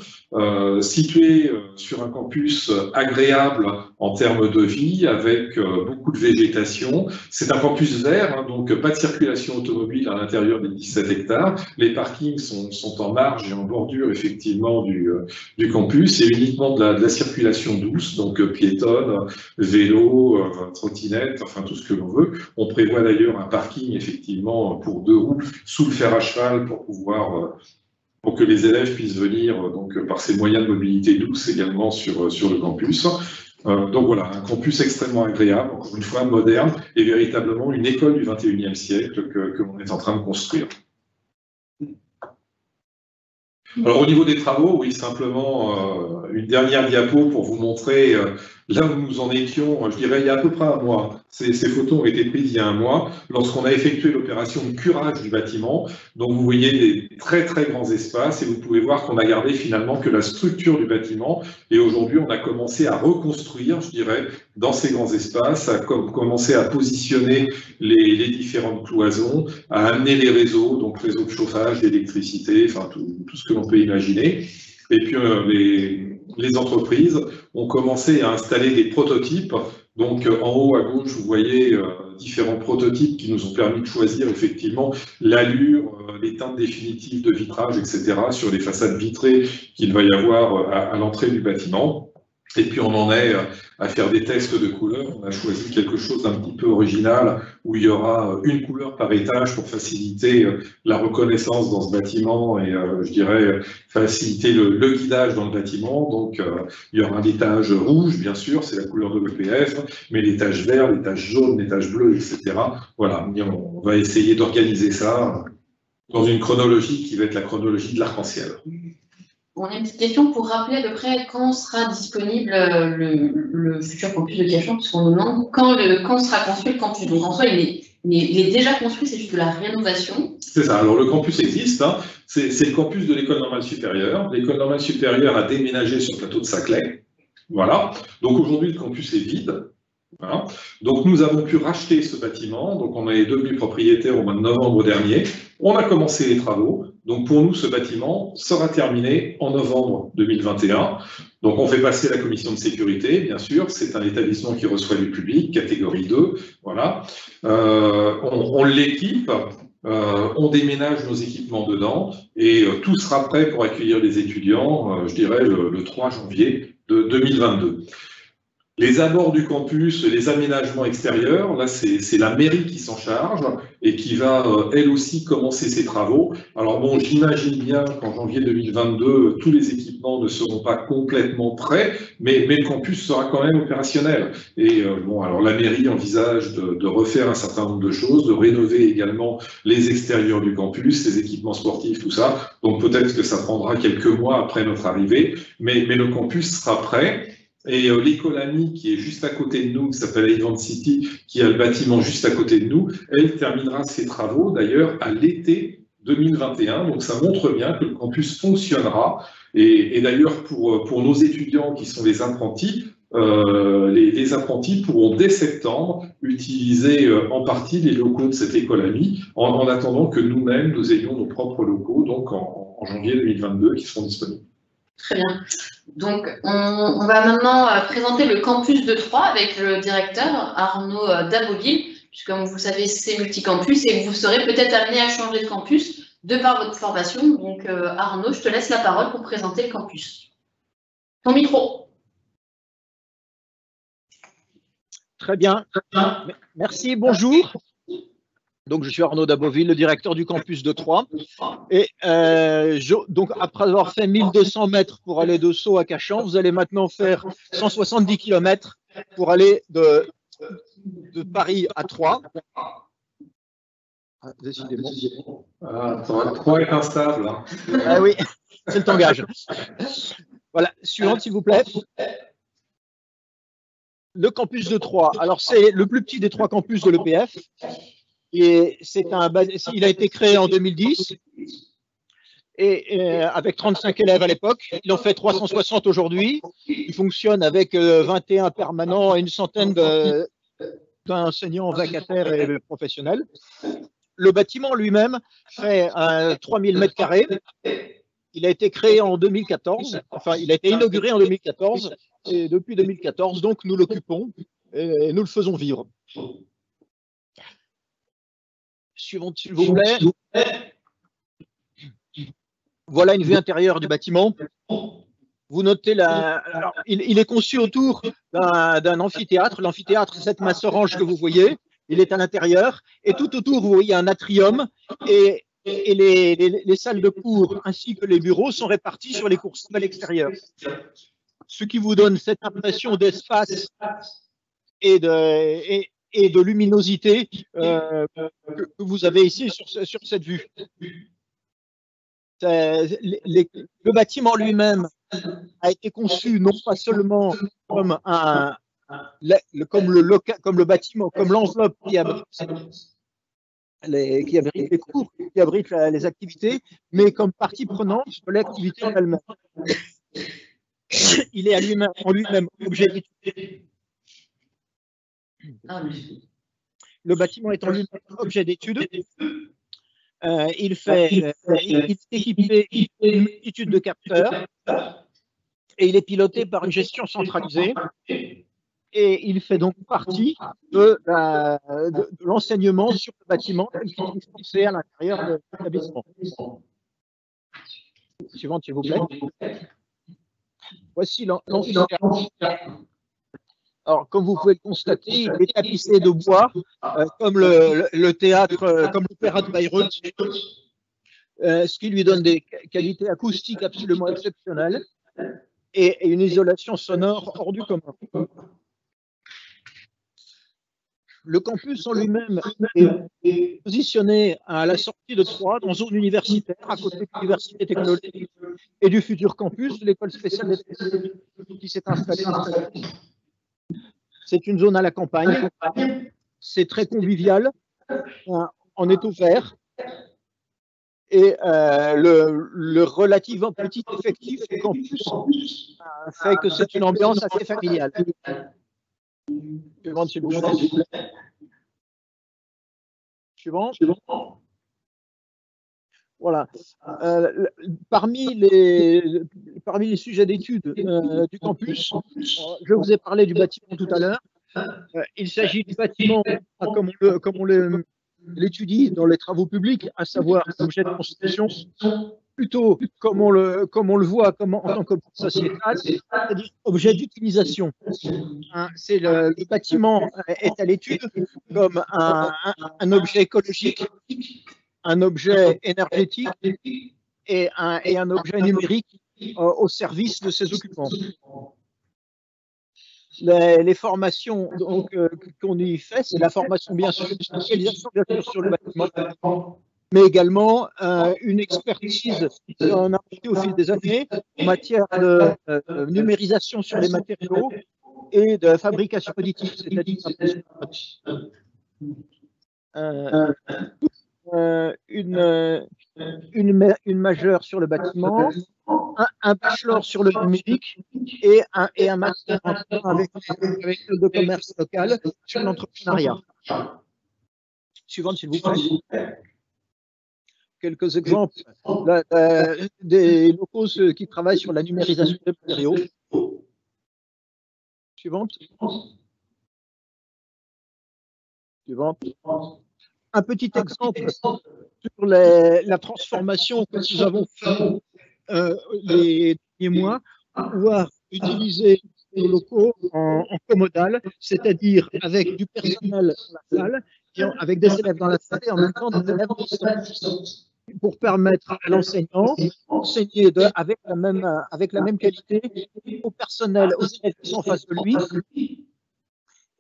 situé sur un campus agréable en termes de vie, avec beaucoup de végétation. C'est un campus vert, hein, donc pas de circulation automobile à l'intérieur des 17 hectares. Les parkings sont en marge et en bordure effectivement du campus, et uniquement de la circulation douce, donc piétonne, vélo, trottinette, enfin tout ce que l'on veut. On prévoit d'ailleurs un parking effectivement pour 2 roues sous le fer à cheval pour que les élèves puissent venir donc par ces moyens de mobilité douce également sur le campus. Donc voilà, un campus extrêmement agréable, encore une fois moderne, et véritablement une école du XXIe siècle que l'on est en train de construire. Alors au niveau des travaux, oui, simplement une dernière diapo pour vous montrer là où nous en étions, je dirais il y a à peu près un mois. Ces photos ont été prises il y a un mois, lorsqu'on a effectué l'opération de curage du bâtiment. Donc vous voyez des très très grands espaces, et vous pouvez voir qu'on a gardé finalement que la structure du bâtiment. Et aujourd'hui, on a commencé à reconstruire, je dirais, dans ces grands espaces, à commencer à positionner les différentes cloisons, à amener les réseaux, donc réseaux de chauffage, d'électricité, enfin tout ce que l'on peut imaginer. Et puis les entreprises ont commencé à installer des prototypes. Donc en haut à gauche, vous voyez différents prototypes qui nous ont permis de choisir effectivement l'allure, les teintes définitives de vitrage, etc. sur les façades vitrées qu'il va y avoir à l'entrée du bâtiment. Et puis on en est à faire des tests de couleurs. On a choisi quelque chose d'un petit peu original où il y aura une couleur par étage pour faciliter la reconnaissance dans ce bâtiment et je dirais faciliter le guidage dans le bâtiment. Donc il y aura un étage rouge, bien sûr, c'est la couleur de l'EPF, mais l'étage vert, l'étage jaune, l'étage bleu, etc. Voilà, on va essayer d'organiser ça dans une chronologie qui va être la chronologie de l'arc-en-ciel. On a une petite question pour rappeler à peu près quand sera disponible le futur campus de Cachan, puisqu'on nous demande quand sera construit le campus. Donc en soi, il est déjà construit, c'est juste de la rénovation. C'est ça. Alors le campus existe. Hein. C'est le campus de l'École normale supérieure. L'École normale supérieure a déménagé sur le plateau de Saclay. Voilà. Donc aujourd'hui, le campus est vide. Voilà. Donc nous avons pu racheter ce bâtiment. Donc on est devenu propriétaire au mois de novembre dernier. On a commencé les travaux. Donc pour nous, ce bâtiment sera terminé en novembre 2021. Donc on fait passer la commission de sécurité, bien sûr. C'est un établissement qui reçoit du public, catégorie 2. Voilà. On l'équipe. On déménage nos équipements dedans et tout sera prêt pour accueillir les étudiants, je dirais, le 3 janvier de 2022. Les abords du campus, les aménagements extérieurs, là c'est la mairie qui s'en charge et qui va elle aussi commencer ses travaux. Alors bon, j'imagine bien qu'en janvier 2022, tous les équipements ne seront pas complètement prêts, mais le campus sera quand même opérationnel. Et bon, alors la mairie envisage de refaire un certain nombre de choses, de rénover également les extérieurs du campus, les équipements sportifs, tout ça. Donc peut-être que ça prendra quelques mois après notre arrivée, mais le campus sera prêt. Et l'école amie qui est juste à côté de nous, qui s'appelle Event City, qui a le bâtiment juste à côté de nous, elle terminera ses travaux d'ailleurs à l'été 2021. Donc ça montre bien que le campus fonctionnera. Et d'ailleurs pour nos étudiants qui sont les apprentis, les apprentis pourront dès septembre utiliser en partie les locaux de cette école amie, en attendant que nous-mêmes nous ayons nos propres locaux, donc en janvier 2022, qui seront disponibles. Très bien. Donc, on va maintenant présenter le campus de Troyes avec le directeur Arnaud Daboville, puisque comme vous le savez, c'est multicampus et vous serez peut-être amené à changer de campus de par votre formation. Donc, Arnaud, je te laisse la parole pour présenter le campus. Ton micro. Très bien. Merci, bonjour. Donc, je suis Arnaud Daboville, le directeur du campus de Troyes. Et donc, après avoir fait 1200 mètres pour aller de Sceaux à Cachan, vous allez maintenant faire 170 km pour aller de Paris à Troyes. Ah, décidément. Troyes est instable. Hein. Ah oui, c'est le tangage. Voilà, suivante, s'il vous plaît. Le campus de Troyes. Alors, c'est le plus petit des 3 campus de l'EPF. Et il a été créé en 2010 et avec 35 élèves à l'époque. Il en fait 360 aujourd'hui. Il fonctionne avec 21 permanents et une centaine d'enseignants vacataires et professionnels. Le bâtiment lui-même fait 3000 mètres carrés. Il a été créé en 2014. Enfin, il a été inauguré en 2014 et depuis 2014, donc nous l'occupons et nous le faisons vivre. Suivante, s'il vous plaît. Voilà une vue intérieure du bâtiment. Vous notez alors, il est conçu autour d'un amphithéâtre. L'amphithéâtre, c'est cette masse orange que vous voyez. Il est à l'intérieur. Et tout autour, vous voyez un atrium. Et les salles de cours ainsi que les bureaux sont répartis sur les cours à l'extérieur. Ce qui vous donne cette impression d'espace et de luminosité que vous avez ici sur cette vue. Le bâtiment lui-même a été conçu non pas seulement comme le bâtiment, comme l'enveloppe qui abrite les cours, qui abrite les activités, mais comme partie prenante de l'activité en elle-même. Il est en lui-même objet d'étude. Le bâtiment est en lui-même objet d'étude. Il est équipé d'une multitude de capteurs et il est piloté par une gestion centralisée. Et il fait donc partie de l'enseignement sur le bâtiment tel qu'il est dispensé à l'intérieur de l'établissement. Suivante, s'il vous plaît. Voici l'amphithéâtre. Alors, comme vous pouvez le constater, il est tapissé de bois, comme le théâtre, comme l'opéra de Bayreuth, ce qui lui donne des qualités acoustiques absolument exceptionnelles et une isolation sonore hors du commun. Le campus en lui-même est positionné à la sortie de Troyes, dans zone universitaire, à côté de l'université technologique et du futur campus de l'école spéciale des technologies qui s'est installée. C'est une zone à la campagne, c'est très convivial, on est ouvert et le relativement petit effectif du campus fait que c'est une ambiance assez familiale. Suivant, s'il vous plaît. Suivant. Voilà. Parmi les sujets d'études du campus, je vous ai parlé du bâtiment tout à l'heure. Il s'agit du bâtiment comme on l'étudie dans les travaux publics, à savoir objet de construction, plutôt comme on le voit en tant qu'objet sociétal, c'est-à-dire objet d'utilisation. Le bâtiment est à l'étude comme un objet écologique, un objet énergétique et un objet numérique au service de ses occupants. Les formations qu'on y fait, c'est la formation bien sûr, spécialisation bien sûr sur le bâtiment, mais également une expertise qu'on a apportée au fil des années en matière de numérisation sur les matériaux et de fabrication additive, c'est-à-dire une majeure sur le bâtiment, un bachelor sur le numérique et un master avec le commerce local sur l'entrepreneuriat. Suivante, s'il vous plaît. Quelques exemples des locaux qui travaillent sur la numérisation des matériaux. Suivante. Suivante. Un petit exemple sur la transformation que nous avons fait les derniers mois, pouvoir utiliser nos locaux en comodal, c'est-à-dire avec du personnel dans la salle, et avec des élèves dans la salle et en même temps des élèves en distance, pour permettre à l'enseignant d'enseigner avec la même qualité au personnel, aux élèves qui sont en face de lui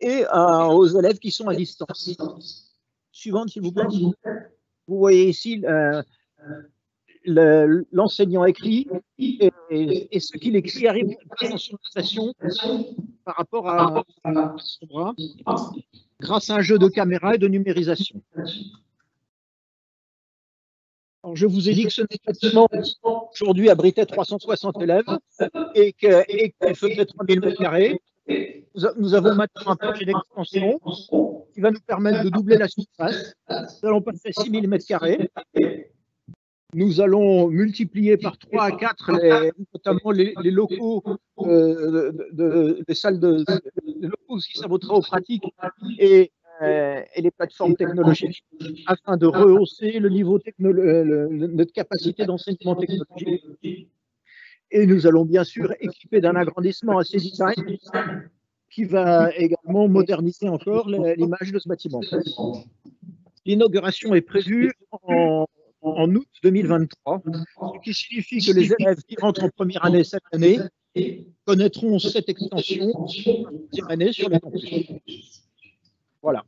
et aux élèves qui sont à distance. Suivante, s'il vous plaît. Vous voyez ici l'enseignant écrit et ce qu'il écrit arrive en surnotation par rapport à son bras grâce à un jeu de caméra et de numérisation. Alors, je vous ai dit que ce bâtiment aujourd'hui abritait 360 élèves et qu'il faisait 3000 m². Nous avons maintenant un projet d'extension qui va nous permettre de doubler la surface. Nous allons passer à 6000 m². Nous allons multiplier par 3 à 4 notamment les locaux des salles les locaux aussi ça vaut travaux pratiques et les plateformes technologiques afin de rehausser le niveau notre capacité d'enseignement technologique. Et nous allons bien sûr équiper d'un agrandissement assez design qui va également moderniser encore l'image de ce bâtiment. L'inauguration est prévue en août 2023, ce qui signifie que les élèves qui rentrent en première année cette année connaîtront cette extension en deuxième année sur le campus. Voilà.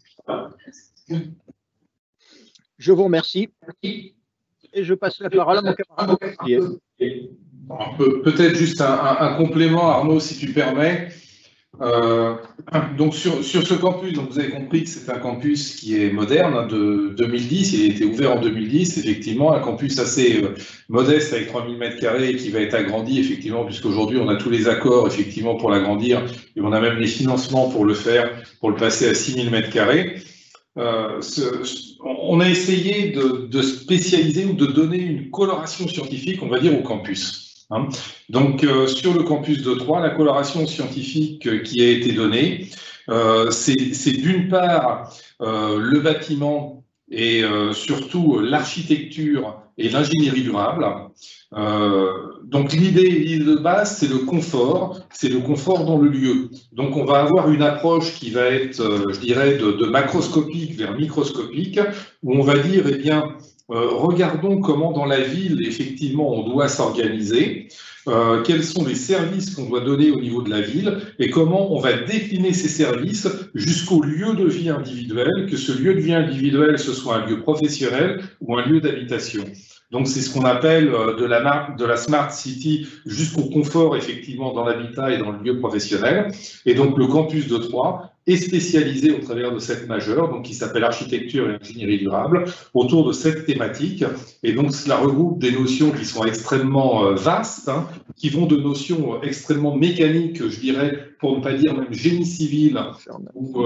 Je vous remercie et je passe la parole à mon camarade. Peut-être juste un complément, Arnaud, si tu permets. Donc sur ce campus, donc vous avez compris que c'est un campus qui est moderne, de 2010, il a été ouvert en 2010, effectivement, un campus assez modeste avec 3000 m² qui va être agrandi, effectivement, puisqu'aujourd'hui on a tous les accords, effectivement, pour l'agrandir, et on a même les financements pour le faire, pour le passer à 6000 m². On a essayé de spécialiser ou de donner une coloration scientifique, on va dire, au campus. Donc, sur le campus de Troyes, la coloration scientifique qui a été donnée, c'est d'une part le bâtiment et surtout l'architecture et l'ingénierie durable. Donc, l'idée de base, c'est le confort dans le lieu. Donc, on va avoir une approche qui va être, je dirais, de macroscopique vers microscopique, où on va dire, eh bien, regardons comment dans la ville, effectivement, on doit s'organiser. quels sont les services qu'on doit donner au niveau de la ville et comment on va décliner ces services jusqu'au lieu de vie individuel, que ce lieu de vie individuel, ce soit un lieu professionnel ou un lieu d'habitation. Donc, c'est ce qu'on appelle de la Smart City jusqu'au confort, effectivement, dans l'habitat et dans le lieu professionnel. Et donc, le campus de Troyes est spécialisé au travers de cette majeure, donc qui s'appelle Architecture et Ingénierie durable, autour de cette thématique. Et donc, cela regroupe des notions qui sont extrêmement vastes, hein, qui vont de notions extrêmement mécaniques, je dirais, pour ne pas dire même génie civil, ou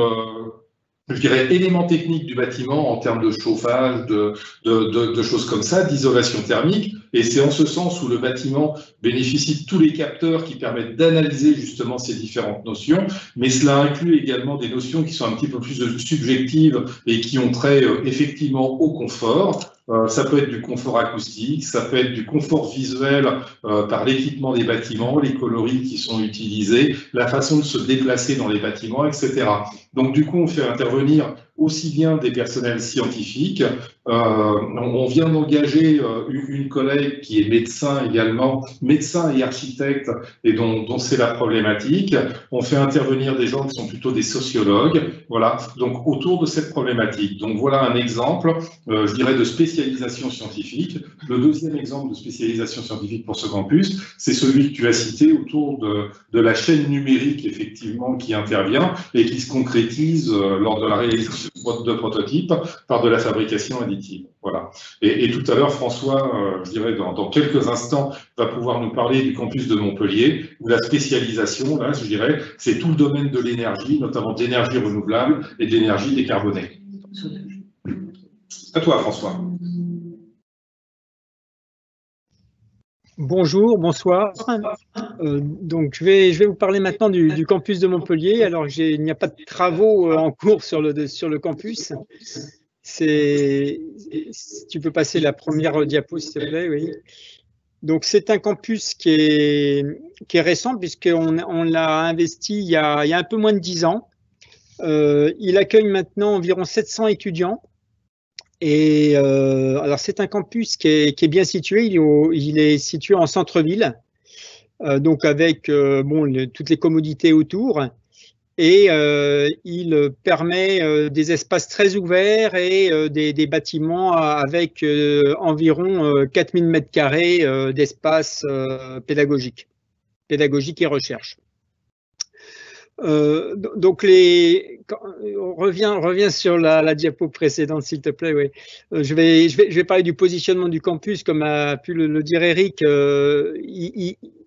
je dirais, éléments techniques du bâtiment en termes de chauffage, de choses comme ça, d'isolation thermique. Et c'est en ce sens où le bâtiment bénéficie de tous les capteurs qui permettent d'analyser justement ces différentes notions. Mais cela inclut également des notions qui sont un petit peu plus subjectives et qui ont trait effectivement au confort. Ça peut être du confort acoustique, ça peut être du confort visuel par l'équipement des bâtiments, les coloris qui sont utilisés, la façon de se déplacer dans les bâtiments, etc. Donc du coup, on fait intervenir aussi bien des personnels scientifiques. On vient d'engager une collègue qui est médecin également, médecin et architecte, et dont c'est la problématique. On fait intervenir des gens qui sont plutôt des sociologues, voilà, donc autour de cette problématique. Donc voilà un exemple, je dirais, de spécialisation scientifique. Le deuxième exemple de spécialisation scientifique pour ce campus, c'est celui que tu as cité autour de la chaîne numérique, effectivement, qui intervient et qui se concrétise lors de la réalisation de prototypes par de la fabrication additive. Voilà. Et tout à l'heure, François, je dirais dans quelques instants, va pouvoir nous parler du campus de Montpellier, où la spécialisation, là, je dirais, c'est tout le domaine de l'énergie, notamment d'énergie renouvelable et d'énergie décarbonée. À toi, François. Bonjour, bonsoir. Donc, je vais vous parler maintenant du campus de Montpellier. Alors, il n'y a pas de travaux en cours sur le campus. Si tu peux passer la première diapo, s'il te plaît, oui. Donc, c'est un campus qui est récent, puisqu'on l'a investi il y a un peu moins de 10 ans. Il accueille maintenant environ 700 étudiants. Et alors, c'est un campus qui est bien situé. Il est situé en centre-ville, donc avec toutes les commodités autour. Et il permet des espaces très ouverts et des bâtiments avec environ 4000 m² d'espace pédagogique et recherche. Donc on revient sur la diapo précédente, s'il te plaît. Oui. Je vais parler du positionnement du campus, comme a pu le dire Eric.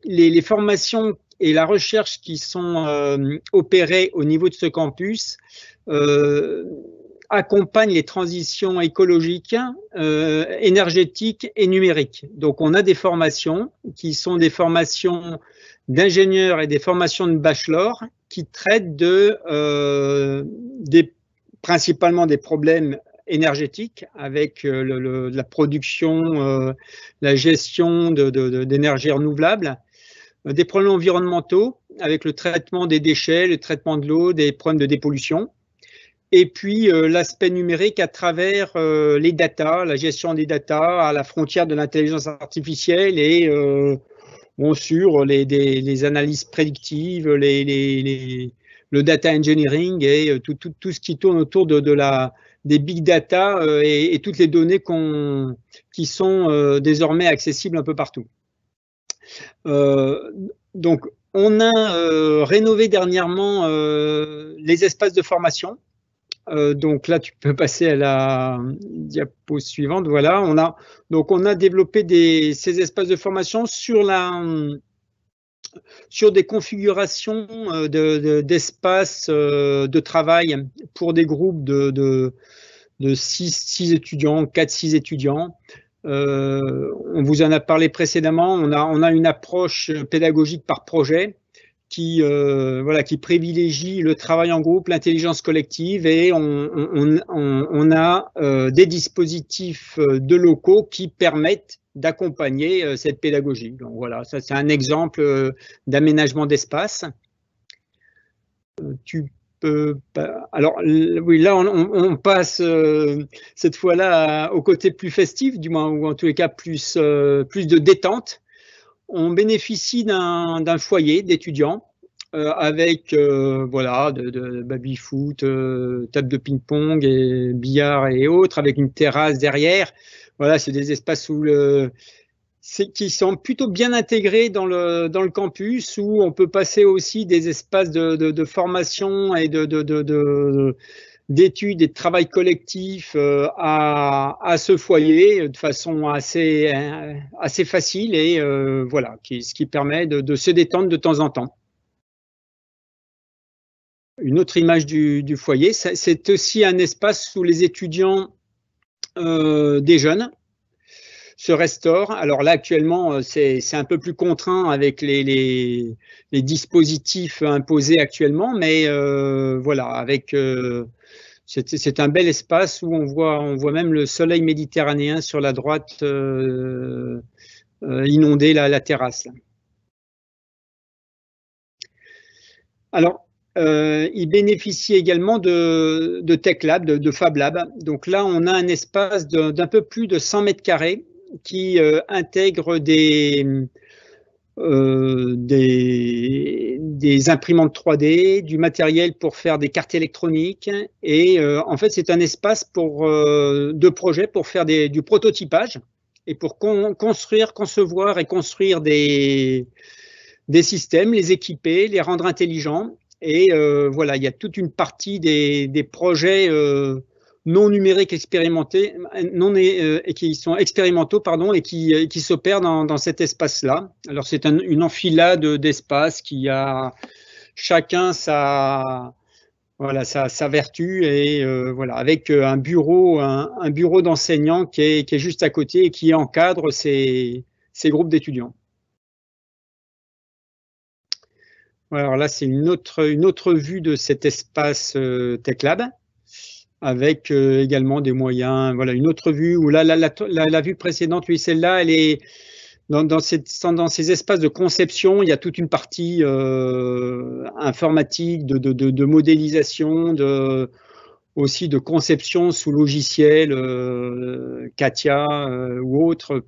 Les formations et la recherche qui sont opérées au niveau de ce campus accompagnent les transitions écologiques, énergétiques et numériques. Donc, on a des formations qui sont des formations d'ingénieurs et des formations de bachelor qui traitent principalement des problèmes énergétiques avec la production, la gestion d'énergie renouvelable, des problèmes environnementaux avec le traitement des déchets, le traitement de l'eau, des problèmes de dépollution, et puis l'aspect numérique à travers les data, la gestion des data à la frontière de l'intelligence artificielle et sur les analyses prédictives, le data engineering et tout ce qui tourne autour des big data et toutes les données qui sont désormais accessibles un peu partout. Donc, on a rénové dernièrement les espaces de formation. Donc là, tu peux passer à la diapo suivante. Voilà, on a développé ces espaces de formation sur des configurations d'espaces de travail pour des groupes de 6 étudiants, 4-6 étudiants. On vous en a parlé précédemment. On a une approche pédagogique par projet qui privilégie le travail en groupe, l'intelligence collective, et on a des dispositifs de locaux qui permettent d'accompagner cette pédagogie. Donc voilà, ça c'est un exemple d'aménagement d'espace. Alors oui, là on passe cette fois-là au côté plus festif, du moins, ou en tous les cas plus de détente. on bénéficie d'un foyer d'étudiants avec voilà, de baby-foot, table de ping-pong, et billard et autres, avec une terrasse derrière. Voilà, c'est des espaces qui sont plutôt bien intégrés dans le campus, où on peut passer aussi des espaces de formation et d'études et de travail collectif à ce foyer de façon assez facile et voilà, ce qui permet de se détendre de temps en temps. Une autre image du foyer, c'est aussi un espace où les étudiants déjeunent, se restaurent. Alors là, actuellement, c'est un peu plus contraint avec les dispositifs imposés actuellement, mais voilà, avec c'est un bel espace où on voit même le soleil méditerranéen sur la droite inonder la terrasse. Là. Alors, il bénéficie également de Tech Lab, de Fab Lab. Donc là, on a un espace d'un peu plus de 100 mètres carrés qui intègre des imprimantes 3D, du matériel pour faire des cartes électroniques. Et en fait, c'est un espace de projet pour faire du prototypage et pour concevoir et construire des systèmes, les équiper, les rendre intelligents. Et voilà, il y a toute une partie des projets non numériques expérimentés, et qui sont expérimentaux, pardon, et qui s'opèrent dans cet espace-là. Alors c'est une enfilade d'espaces qui a chacun sa vertu, et voilà, avec un bureau d'enseignants qui est juste à côté et qui encadre ces groupes d'étudiants. Alors là, c'est une autre vue de cet espace Tech Lab, avec également des moyens. Voilà, une autre vue où là, la vue précédente, oui, celle-là, elle est dans ces espaces de conception. Il y a toute une partie informatique, de modélisation, aussi de conception sous logiciel, CATIA ou autre,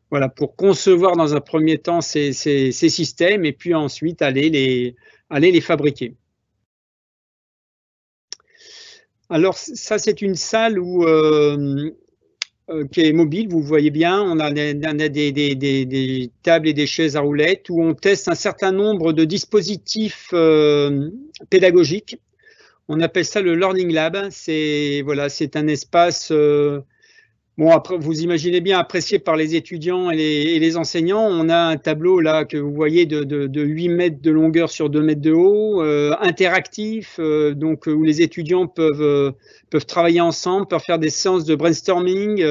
voilà, pour concevoir dans un premier temps ces systèmes et puis ensuite aller les fabriquer. Alors ça, c'est une salle qui est mobile, vous voyez bien, on a des tables et des chaises à roulettes où on teste un certain nombre de dispositifs pédagogiques. On appelle ça le Learning Lab. Voilà, c'est un espace bon, après, vous imaginez bien, apprécié par les étudiants et les enseignants. On a un tableau là que vous voyez de 8 mètres de longueur sur 2 mètres de haut, interactif, donc où les étudiants peuvent travailler ensemble, peuvent faire des séances de brainstorming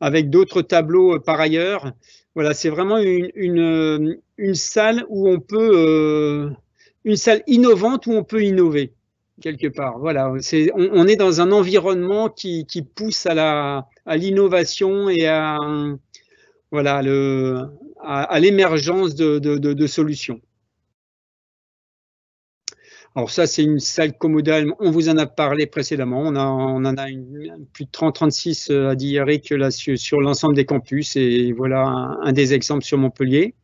avec d'autres tableaux par ailleurs. Voilà, c'est vraiment une salle où on peut, une salle innovante où on peut innover. Quelque part, voilà, on est dans un environnement qui pousse à l'innovation et à l'émergence de solutions. Alors ça, c'est une salle commodale, on vous en a parlé précédemment, on en a plus de 36 à dire, Eric, là, sur l'ensemble des campus, et voilà un des exemples sur Montpellier.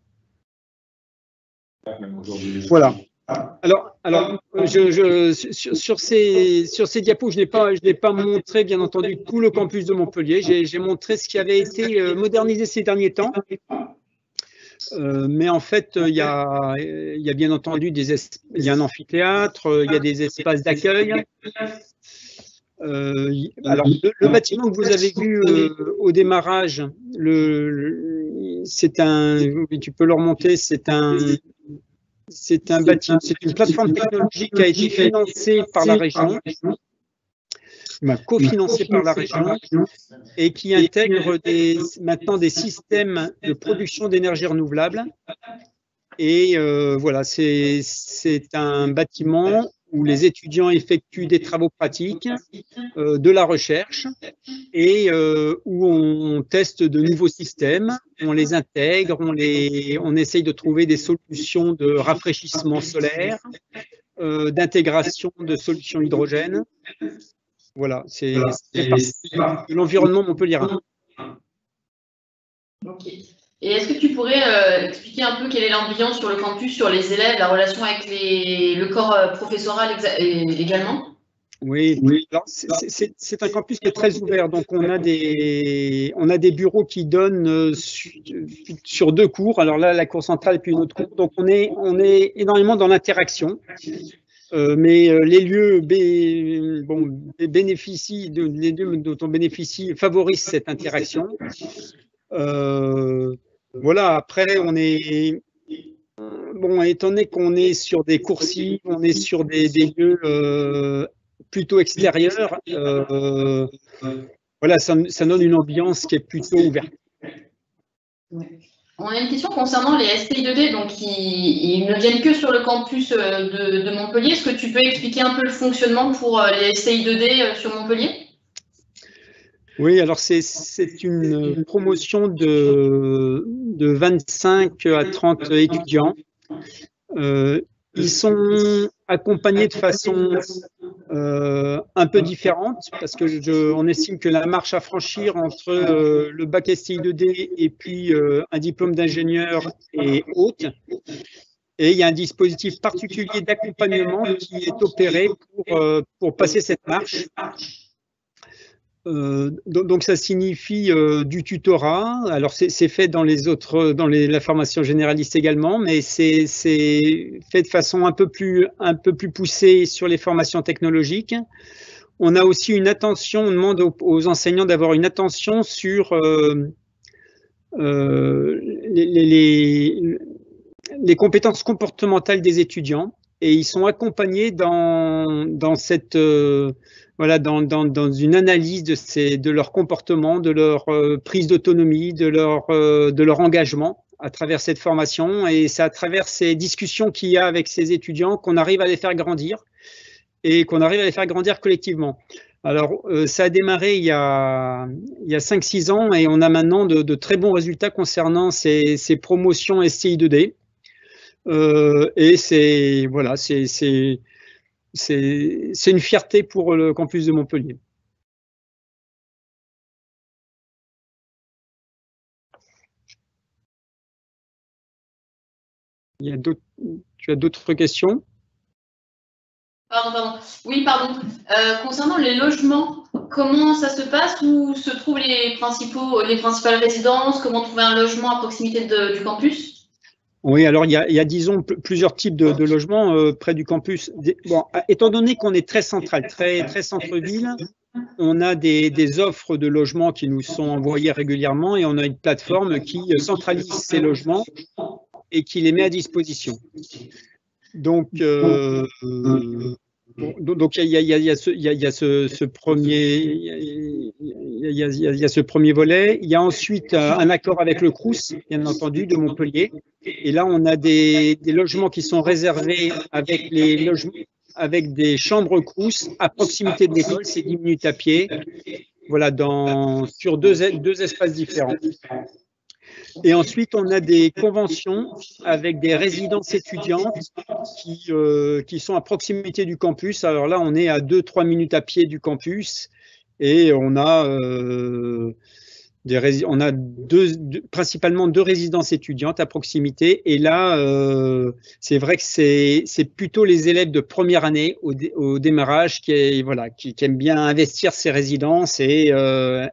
Voilà. Alors, sur ces diapos, je n'ai pas montré, bien entendu, tout le campus de Montpellier. J'ai montré ce qui avait été modernisé ces derniers temps. Mais en fait, il y a bien entendu il y a un amphithéâtre, il y a des espaces d'accueil. Alors, le bâtiment que vous avez vu au démarrage, tu peux le remonter, c'est un bâtiment, c'est une plateforme technologique qui a été financée par la région, cofinancée par la région, et qui intègre maintenant des systèmes de production d'énergie renouvelable. Et voilà, c'est un bâtiment où les étudiants effectuent des travaux pratiques, de la recherche, et où on teste de nouveaux systèmes, on les intègre, on essaye de trouver des solutions de rafraîchissement solaire, d'intégration de solutions hydrogène. Voilà, c'est l'environnement montpelliérain. Ok. Et est-ce que tu pourrais expliquer un peu quelle est l'ambiance sur le campus, sur les élèves, la relation avec le corps professoral également? Oui, alors c'est un campus qui est très ouvert, donc on a des bureaux qui donnent sur 2 cours, alors là la cour centrale et puis une autre cour, donc on est énormément dans l'interaction, mais les lieux bénéficient, les lieux dont on bénéficie favorisent cette interaction. Voilà, après on est, bon, étant donné qu'on est sur des coursives, on est sur des lieux plutôt extérieur, voilà, ça donne une ambiance qui est plutôt ouverte. On a une question concernant les STI2D, donc ils ne viennent que sur le campus de Montpellier. Est-ce que tu peux expliquer un peu le fonctionnement pour les STI2D sur Montpellier? Oui, alors c'est une promotion de 25 à 30 étudiants. Ils sont accompagnés de façon un peu différente parce que on estime que la marche à franchir entre le bac STI2D et puis un diplôme d'ingénieur est haute. Et il y a un dispositif particulier d'accompagnement qui est opéré pour passer cette marche. Donc ça signifie du tutorat. Alors c'est fait dans la formation généraliste également, mais c'est fait de façon un peu plus poussée sur les formations technologiques. On a aussi une attention, on demande aux enseignants d'avoir une attention sur les compétences comportementales des étudiants, et ils sont accompagnés dans cette voilà, dans une analyse de leur comportement, de leur prise d'autonomie, de leur engagement à travers cette formation. Et c'est à travers ces discussions qu'il y a avec ces étudiants qu'on arrive à les faire grandir et qu'on arrive à les faire grandir collectivement. Alors, ça a démarré il y a 5-6 ans et on a maintenant de très bons résultats concernant ces promotions STI2D. Et c'est voilà, c'est une fierté pour le campus de Montpellier. Tu as d'autres questions? Pardon. Oui, pardon. Concernant les logements, comment ça se passe? Où se trouvent les principales résidences? Comment trouver un logement à proximité du campus? Oui, alors il y a disons plusieurs types de logements près du campus. Bon, étant donné qu'on est très central, très centre-ville, on a des offres de logements qui nous sont envoyées régulièrement et on a une plateforme qui centralise ces logements et qui les met à disposition. Donc, il y a ce premier volet. Il y a ensuite un accord avec le Crous, bien entendu, de Montpellier. Et là, on a des logements qui sont réservés avec des chambres Crous à proximité de l'école. C'est 10 minutes à pied. Voilà, sur deux espaces différents. Et ensuite, on a des conventions avec des résidences étudiantes qui sont à proximité du campus. Alors là, on est à 2-3 minutes à pied du campus et on a, principalement 2 résidences étudiantes à proximité. Et là, c'est vrai que c'est plutôt les élèves de première année au démarrage qui aiment bien investir ces résidences et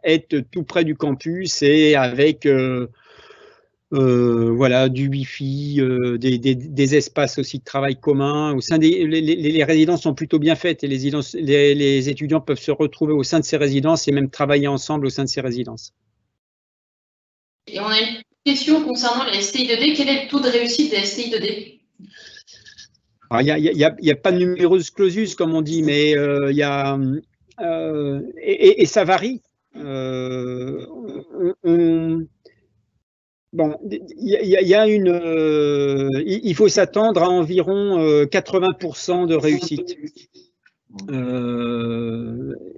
être tout près du campus et avec voilà, du Wi-Fi, des espaces aussi de travail communs. Au sein les résidences sont plutôt bien faites et les étudiants peuvent se retrouver au sein de ces résidences et même travailler ensemble au sein de ces résidences. Et on a une question concernant les STI2D. Quel est le taux de réussite des STI2D? Il n'y a pas de numerus clausus, comme on dit, mais il y a et ça varie. Bon, il faut s'attendre à environ 80% de réussite.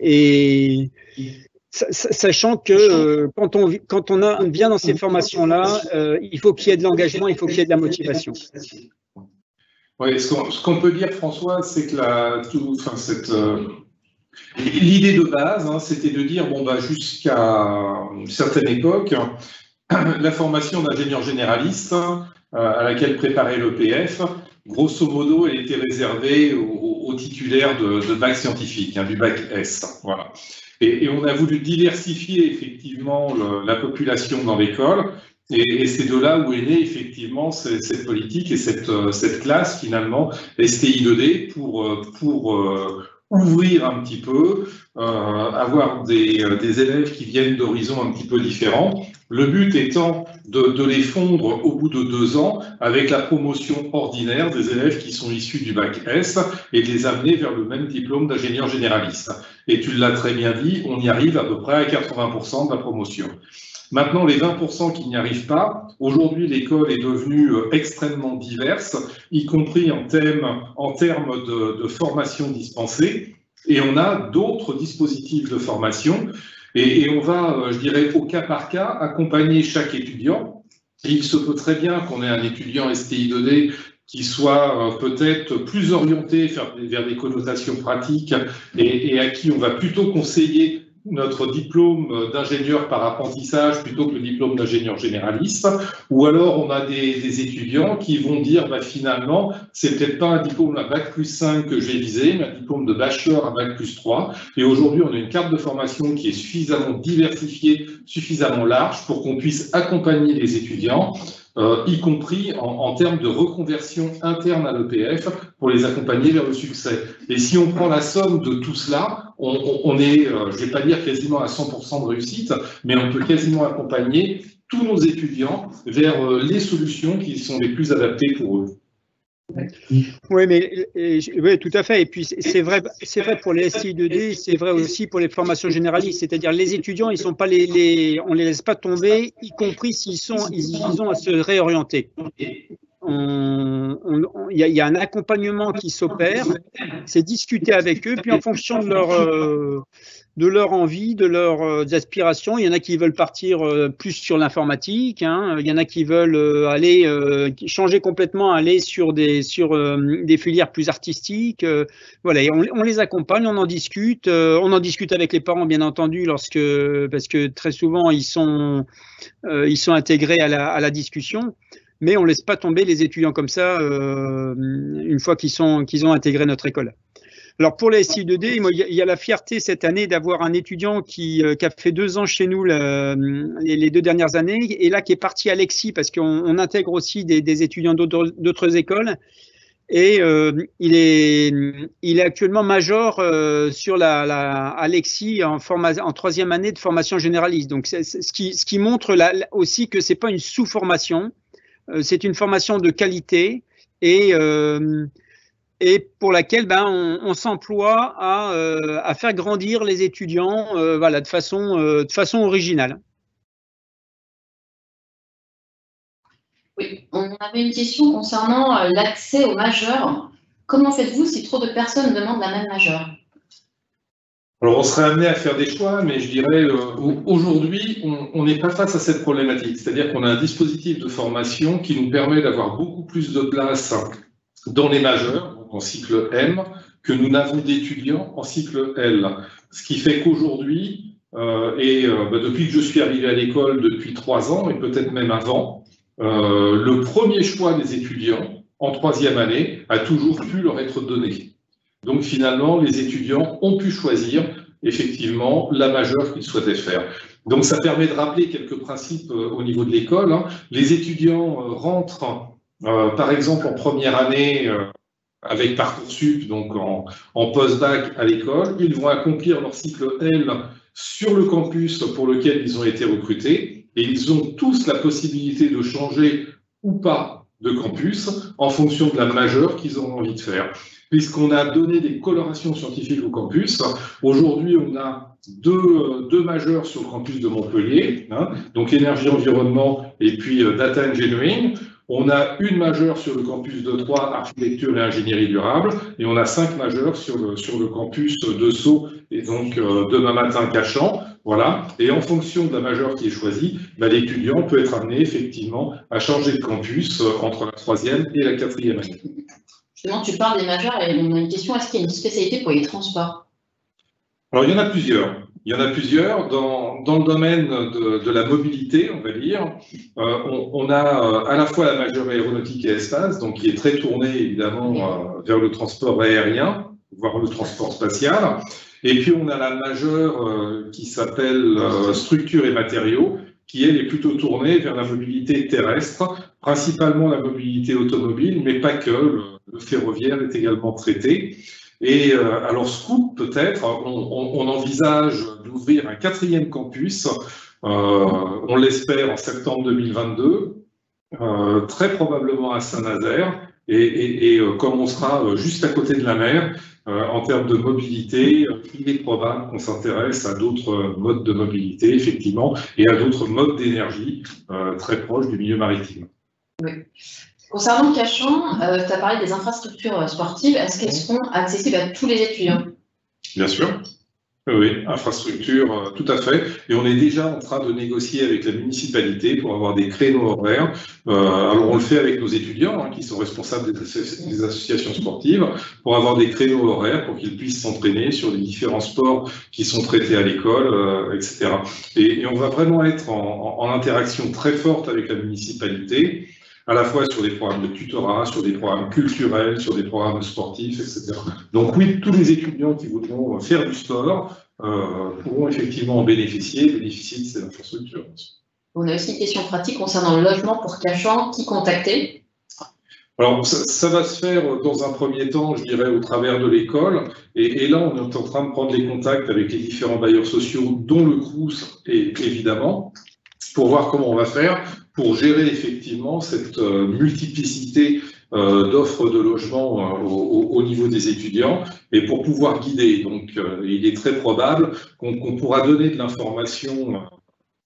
Et sachant que quand on vient dans ces formations-là, il faut qu'il y ait de l'engagement, il faut qu'il y ait de la motivation. Oui, ce qu'on peut dire, François, c'est que l'idée de base, hein, c'était de dire, bon, bah, jusqu'à une certaine époque, la formation d'ingénieur généraliste à laquelle préparait l'EPF, grosso modo, elle était réservée aux titulaires de bac scientifique, du bac S. Voilà. Et on a voulu diversifier effectivement la population dans l'école. Et c'est de là où est née effectivement cette politique et cette classe finalement STI2D pour ouvrir un petit peu, avoir des élèves qui viennent d'horizons un petit peu différents. Le but étant de les fondre au bout de 2 ans avec la promotion ordinaire des élèves qui sont issus du bac S et de les amener vers le même diplôme d'ingénieur généraliste. Et tu l'as très bien dit, on y arrive à peu près à 80% de la promotion. Maintenant, les 20% qui n'y arrivent pas, aujourd'hui, l'école est devenue extrêmement diverse, y compris en termes de formation dispensée, et on a d'autres dispositifs de formation, et on va, je dirais, au cas par cas, accompagner chaque étudiant. Et il se peut très bien qu'on ait un étudiant STI2D qui soit peut-être plus orienté vers des connotations pratiques et à qui on va plutôt conseiller notre diplôme d'ingénieur par apprentissage plutôt que le diplôme d'ingénieur généraliste, ou alors on a des étudiants qui vont dire finalement c'est peut-être pas un diplôme à bac plus 5 que j'ai visé, mais un diplôme de bachelor à bac plus 3, et aujourd'hui on a une carte de formation qui est suffisamment diversifiée, suffisamment large pour qu'on puisse accompagner les étudiants, y compris en termes de reconversion interne à l'EPF pour les accompagner vers le succès. Et si on prend la somme de tout cela, on est, je ne vais pas dire quasiment à 100% de réussite, mais on peut quasiment accompagner tous nos étudiants vers les solutions qui sont les plus adaptées pour eux. Oui, mais oui, tout à fait. Et puis c'est vrai pour les STI2D, c'est vrai aussi pour les formations généralistes. C'est-à-dire les étudiants, ils sont pas on les laisse pas tomber, y compris ils ont à se réorienter. Il y a un accompagnement qui s'opère, c'est discuter avec eux, puis en fonction de leur envie, de leurs aspirations. Il y en a qui veulent partir plus sur l'informatique, il y en a qui veulent aller changer complètement, aller sur des filières plus artistiques. Voilà, et on les accompagne, on en discute avec les parents bien entendu parce que très souvent ils sont intégrés à la discussion. Mais on ne laisse pas tomber les étudiants comme ça une fois qu'ils ont intégré notre école. Alors pour les STI2D, il y a la fierté cette année d'avoir un étudiant qui a fait 2 ans chez nous les 2 dernières années et là qui est parti à l'EXI parce qu'on intègre aussi des étudiants d'autres écoles. Et il est actuellement major sur à l'EXI en 3e année de formation généraliste. Donc ce qui montre aussi que c'est pas une sous-formation. C'est une formation de qualité et pour laquelle on s'emploie à faire grandir les étudiants voilà, de façon originale. Oui, on avait une question concernant l'accès aux majeurs. Comment faites-vous si trop de personnes demandent la même majeure ? Alors, on serait amené à faire des choix, mais je dirais aujourd'hui, on n'est pas face à cette problématique. C'est-à-dire qu'on a un dispositif de formation qui nous permet d'avoir beaucoup plus de place dans les majeurs, donc en cycle M, que nous n'avons d'étudiants en cycle L. Ce qui fait qu'aujourd'hui, depuis que je suis arrivé à l'école depuis 3 ans, et peut-être même avant, le premier choix des étudiants en 3e année a toujours pu leur être donné. Donc finalement, les étudiants ont pu choisir effectivement la majeure qu'ils souhaitaient faire. Donc ça permet de rappeler quelques principes au niveau de l'école. Les étudiants rentrent par exemple en première année avec Parcoursup, donc en post-bac à l'école. Ils vont accomplir leur cycle L sur le campus pour lequel ils ont été recrutés et ils ont tous la possibilité de changer ou pas de campus en fonction de la majeure qu'ils ont envie de faire. Puisqu'on a donné des colorations scientifiques au campus. Aujourd'hui, on a deux majeurs sur le campus de Montpellier, donc énergie-environnement et puis data engineering. On a une majeure sur le campus de Troyes, architecture et ingénierie durable, et on a 5 majeurs sur le campus de Sceaux, et donc demain matin Cachan. Voilà. Et en fonction de la majeure qui est choisie, l'étudiant peut être amené effectivement à changer de campus entre la 3e et la 4e année. Justement, tu parles des majeurs et on a une question, est-ce qu'il y a une spécialité pour les transports ? Alors, il y en a plusieurs. Il y en a plusieurs. Dans le domaine de la mobilité, on va dire, on a à la fois la majeure aéronautique et espace, donc qui est très tournée évidemment vers le transport aérien, voire le transport spatial. Et puis on a la majeure qui s'appelle structure et matériaux, qui elle est plutôt tournée vers la mobilité terrestre, principalement la mobilité automobile, mais pas que, le ferroviaire est également traité. Et alors Scoop, peut-être, on envisage d'ouvrir un 4e campus, on l'espère en septembre 2022, très probablement à Saint-Nazaire, et comme on sera juste à côté de la mer, en termes de mobilité, il est probable qu'on s'intéresse à d'autres modes de mobilité, effectivement, et à d'autres modes d'énergie très proches du milieu maritime. Oui. Concernant Cachan, tu as parlé des infrastructures sportives. Est-ce qu'elles seront accessibles à tous les étudiants? Bien sûr. Oui, infrastructure, tout à fait. Et on est déjà en train de négocier avec la municipalité pour avoir des créneaux horaires. Alors on le fait avec nos étudiants qui sont responsables des associations sportives pour avoir des créneaux horaires pour qu'ils puissent s'entraîner sur les différents sports qui sont traités à l'école, etc. Et on va vraiment être en interaction très forte avec la municipalité, à la fois sur des programmes de tutorat, sur des programmes culturels, sur des programmes sportifs, etc. Donc oui, tous les étudiants qui voudront faire du sport pourront effectivement en bénéficier de ces infrastructures. On a aussi une question pratique concernant le logement pour Cachan. Qui contacter? Alors, ça va se faire dans un premier temps, je dirais, au travers de l'école. Et là, on est en train de prendre les contacts avec les différents bailleurs sociaux, dont le Crous, évidemment, pour voir comment on va faire pour gérer effectivement cette multiplicité d'offres de logement au niveau des étudiants et pour pouvoir guider. Donc, il est très probable qu'on pourra donner de l'information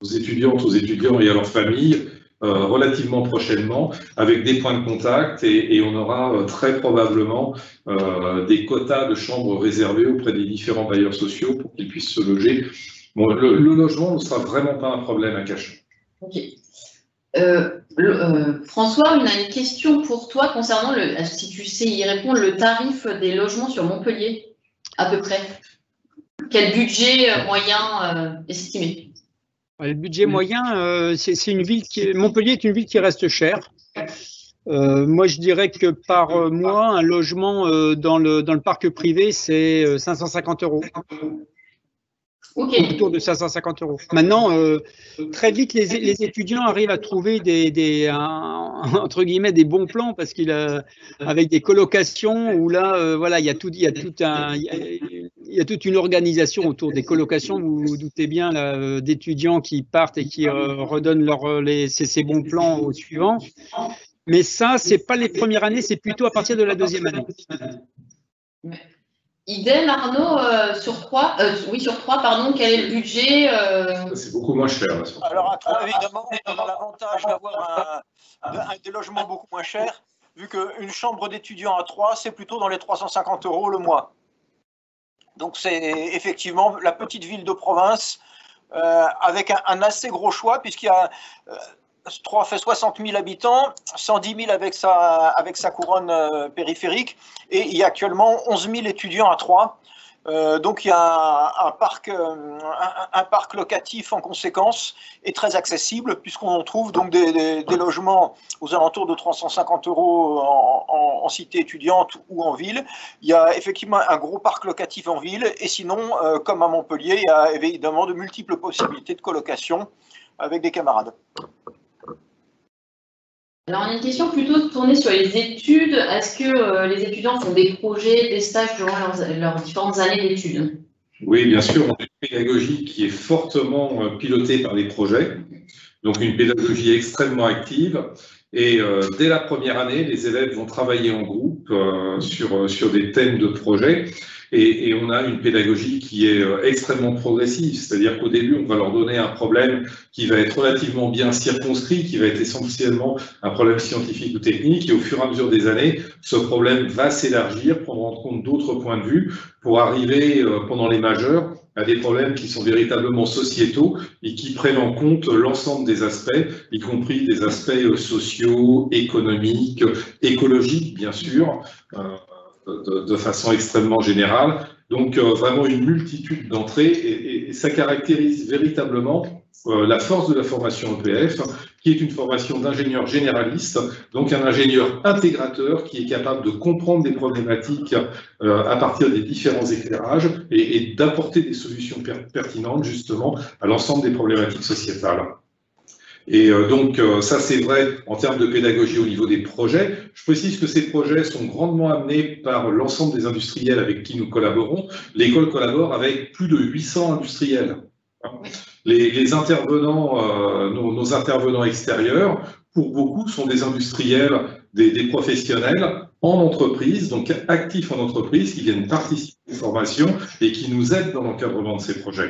aux étudiantes, aux étudiants et à leurs familles relativement prochainement avec des points de contact et on aura très probablement des quotas de chambres réservées auprès des différents bailleurs sociaux pour qu'ils puissent se loger. Bon, le logement ne sera vraiment pas un problème à Cachan. Ok. François, on a une question pour toi concernant, si tu sais y répondre, le tarif des logements sur Montpellier, à peu près. Quel budget moyen estimé? Le budget moyen, c'est une ville Montpellier est une ville qui reste chère. Moi, je dirais que par mois, un logement dans le parc privé, c'est 550 €. Okay. Autour de 550 €. Maintenant, très vite, les étudiants arrivent à trouver entre guillemets des bons plans parce avec des colocations où là, voilà, il y a toute une organisation autour des colocations. Vous vous doutez bien d'étudiants qui partent et qui redonnent ces bons plans aux suivants. Mais ça, c'est pas les premières années, c'est plutôt à partir de la 2e année. Idem, Arnaud, sur 3, pardon, quel est le budget C'est beaucoup moins cher. Alors, à 3, évidemment, on a l'avantage d'avoir des logements beaucoup moins chers, vu qu'une chambre d'étudiant à 3, c'est plutôt dans les 350 € le mois. Donc, c'est effectivement la petite ville de province, avec un assez gros choix, puisqu'il y a 3 fait 60 000 habitants, 110 000 avec sa couronne périphérique, et il y a actuellement 11 000 étudiants à 3. Donc il y a un parc locatif en conséquence et très accessible, puisqu'on trouve donc des logements aux alentours de 350 € en cité étudiante ou en ville. Il y a effectivement un gros parc locatif en ville, et sinon, comme à Montpellier, il y a évidemment de multiples possibilités de colocation avec des camarades. Alors, on a une question plutôt tournée sur les études. Est-ce que les étudiants font des projets, des stages durant leurs différentes années d'études? Oui, bien sûr. On a une pédagogie qui est fortement pilotée par les projets, donc une pédagogie extrêmement active. Et dès la première année, les élèves vont travailler en groupe sur des thèmes de projet. Et on a une pédagogie qui est extrêmement progressive, c'est-à-dire qu'au début, on va leur donner un problème qui va être relativement bien circonscrit, qui va être essentiellement un problème scientifique ou technique, et au fur et à mesure des années, ce problème va s'élargir, prendre en compte d'autres points de vue, pour arriver pendant les majeurs à des problèmes qui sont véritablement sociétaux et qui prennent en compte l'ensemble des aspects, y compris des aspects sociaux, économiques, écologiques, bien sûr, de façon extrêmement générale, Donc vraiment une multitude d'entrées et ça caractérise véritablement la force de la formation EPF, qui est une formation d'ingénieur généraliste, donc un ingénieur intégrateur qui est capable de comprendre des problématiques à partir des différents éclairages et d'apporter des solutions pertinentes justement à l'ensemble des problématiques sociétales. Et donc, ça, c'est vrai en termes de pédagogie au niveau des projets. Je précise que ces projets sont grandement amenés par l'ensemble des industriels avec qui nous collaborons. L'école collabore avec plus de 800 industriels. Les intervenants, nos intervenants extérieurs, pour beaucoup, sont des industriels, des professionnels en entreprise, donc actifs en entreprise, qui viennent participer aux formations et qui nous aident dans l'encadrement de ces projets.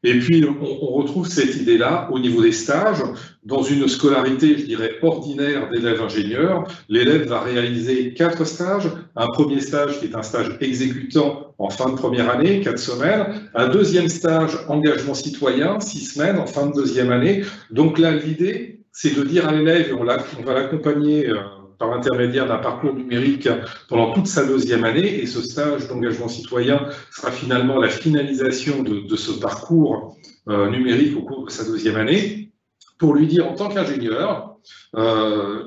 Et puis, on retrouve cette idée-là au niveau des stages. Dans une scolarité, je dirais, ordinaire d'élèves ingénieurs, l'élève va réaliser 4 stages. Un premier stage qui est un stage exécutant en fin de première année, 4 semaines. Un deuxième stage, engagement citoyen, 6 semaines en fin de deuxième année. Donc là, l'idée, c'est de dire à l'élève, on va l'accompagner par l'intermédiaire d'un parcours numérique pendant toute sa deuxième année, et ce stage d'engagement citoyen sera finalement la finalisation de ce parcours numérique au cours de sa deuxième année, pour lui dire en tant qu'ingénieur,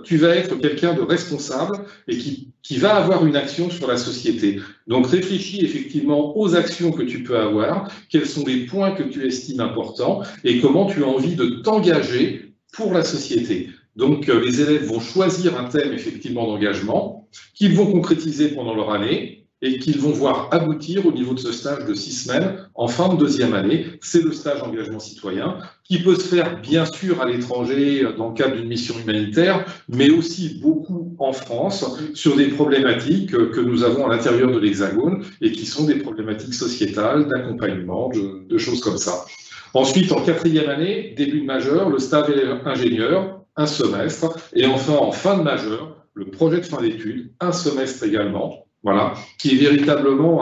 tu vas être quelqu'un de responsable et qui va avoir une action sur la société. Donc réfléchis effectivement aux actions que tu peux avoir, quels sont les points que tu estimes importants et comment tu as envie de t'engager pour la société. Donc, les élèves vont choisir un thème, effectivement, d'engagement qu'ils vont concrétiser pendant leur année et qu'ils vont voir aboutir au niveau de ce stage de 6 semaines en fin de deuxième année. C'est le stage engagement citoyen qui peut se faire, bien sûr, à l'étranger dans le cadre d'une mission humanitaire, mais aussi beaucoup en France sur des problématiques que nous avons à l'intérieur de l'Hexagone et qui sont des problématiques sociétales, d'accompagnement, de choses comme ça. Ensuite, en quatrième année, début de majeur, le stage ingénieur, un semestre, et enfin en fin de majeur, le projet de fin d'études, un semestre également, voilà, qui est véritablement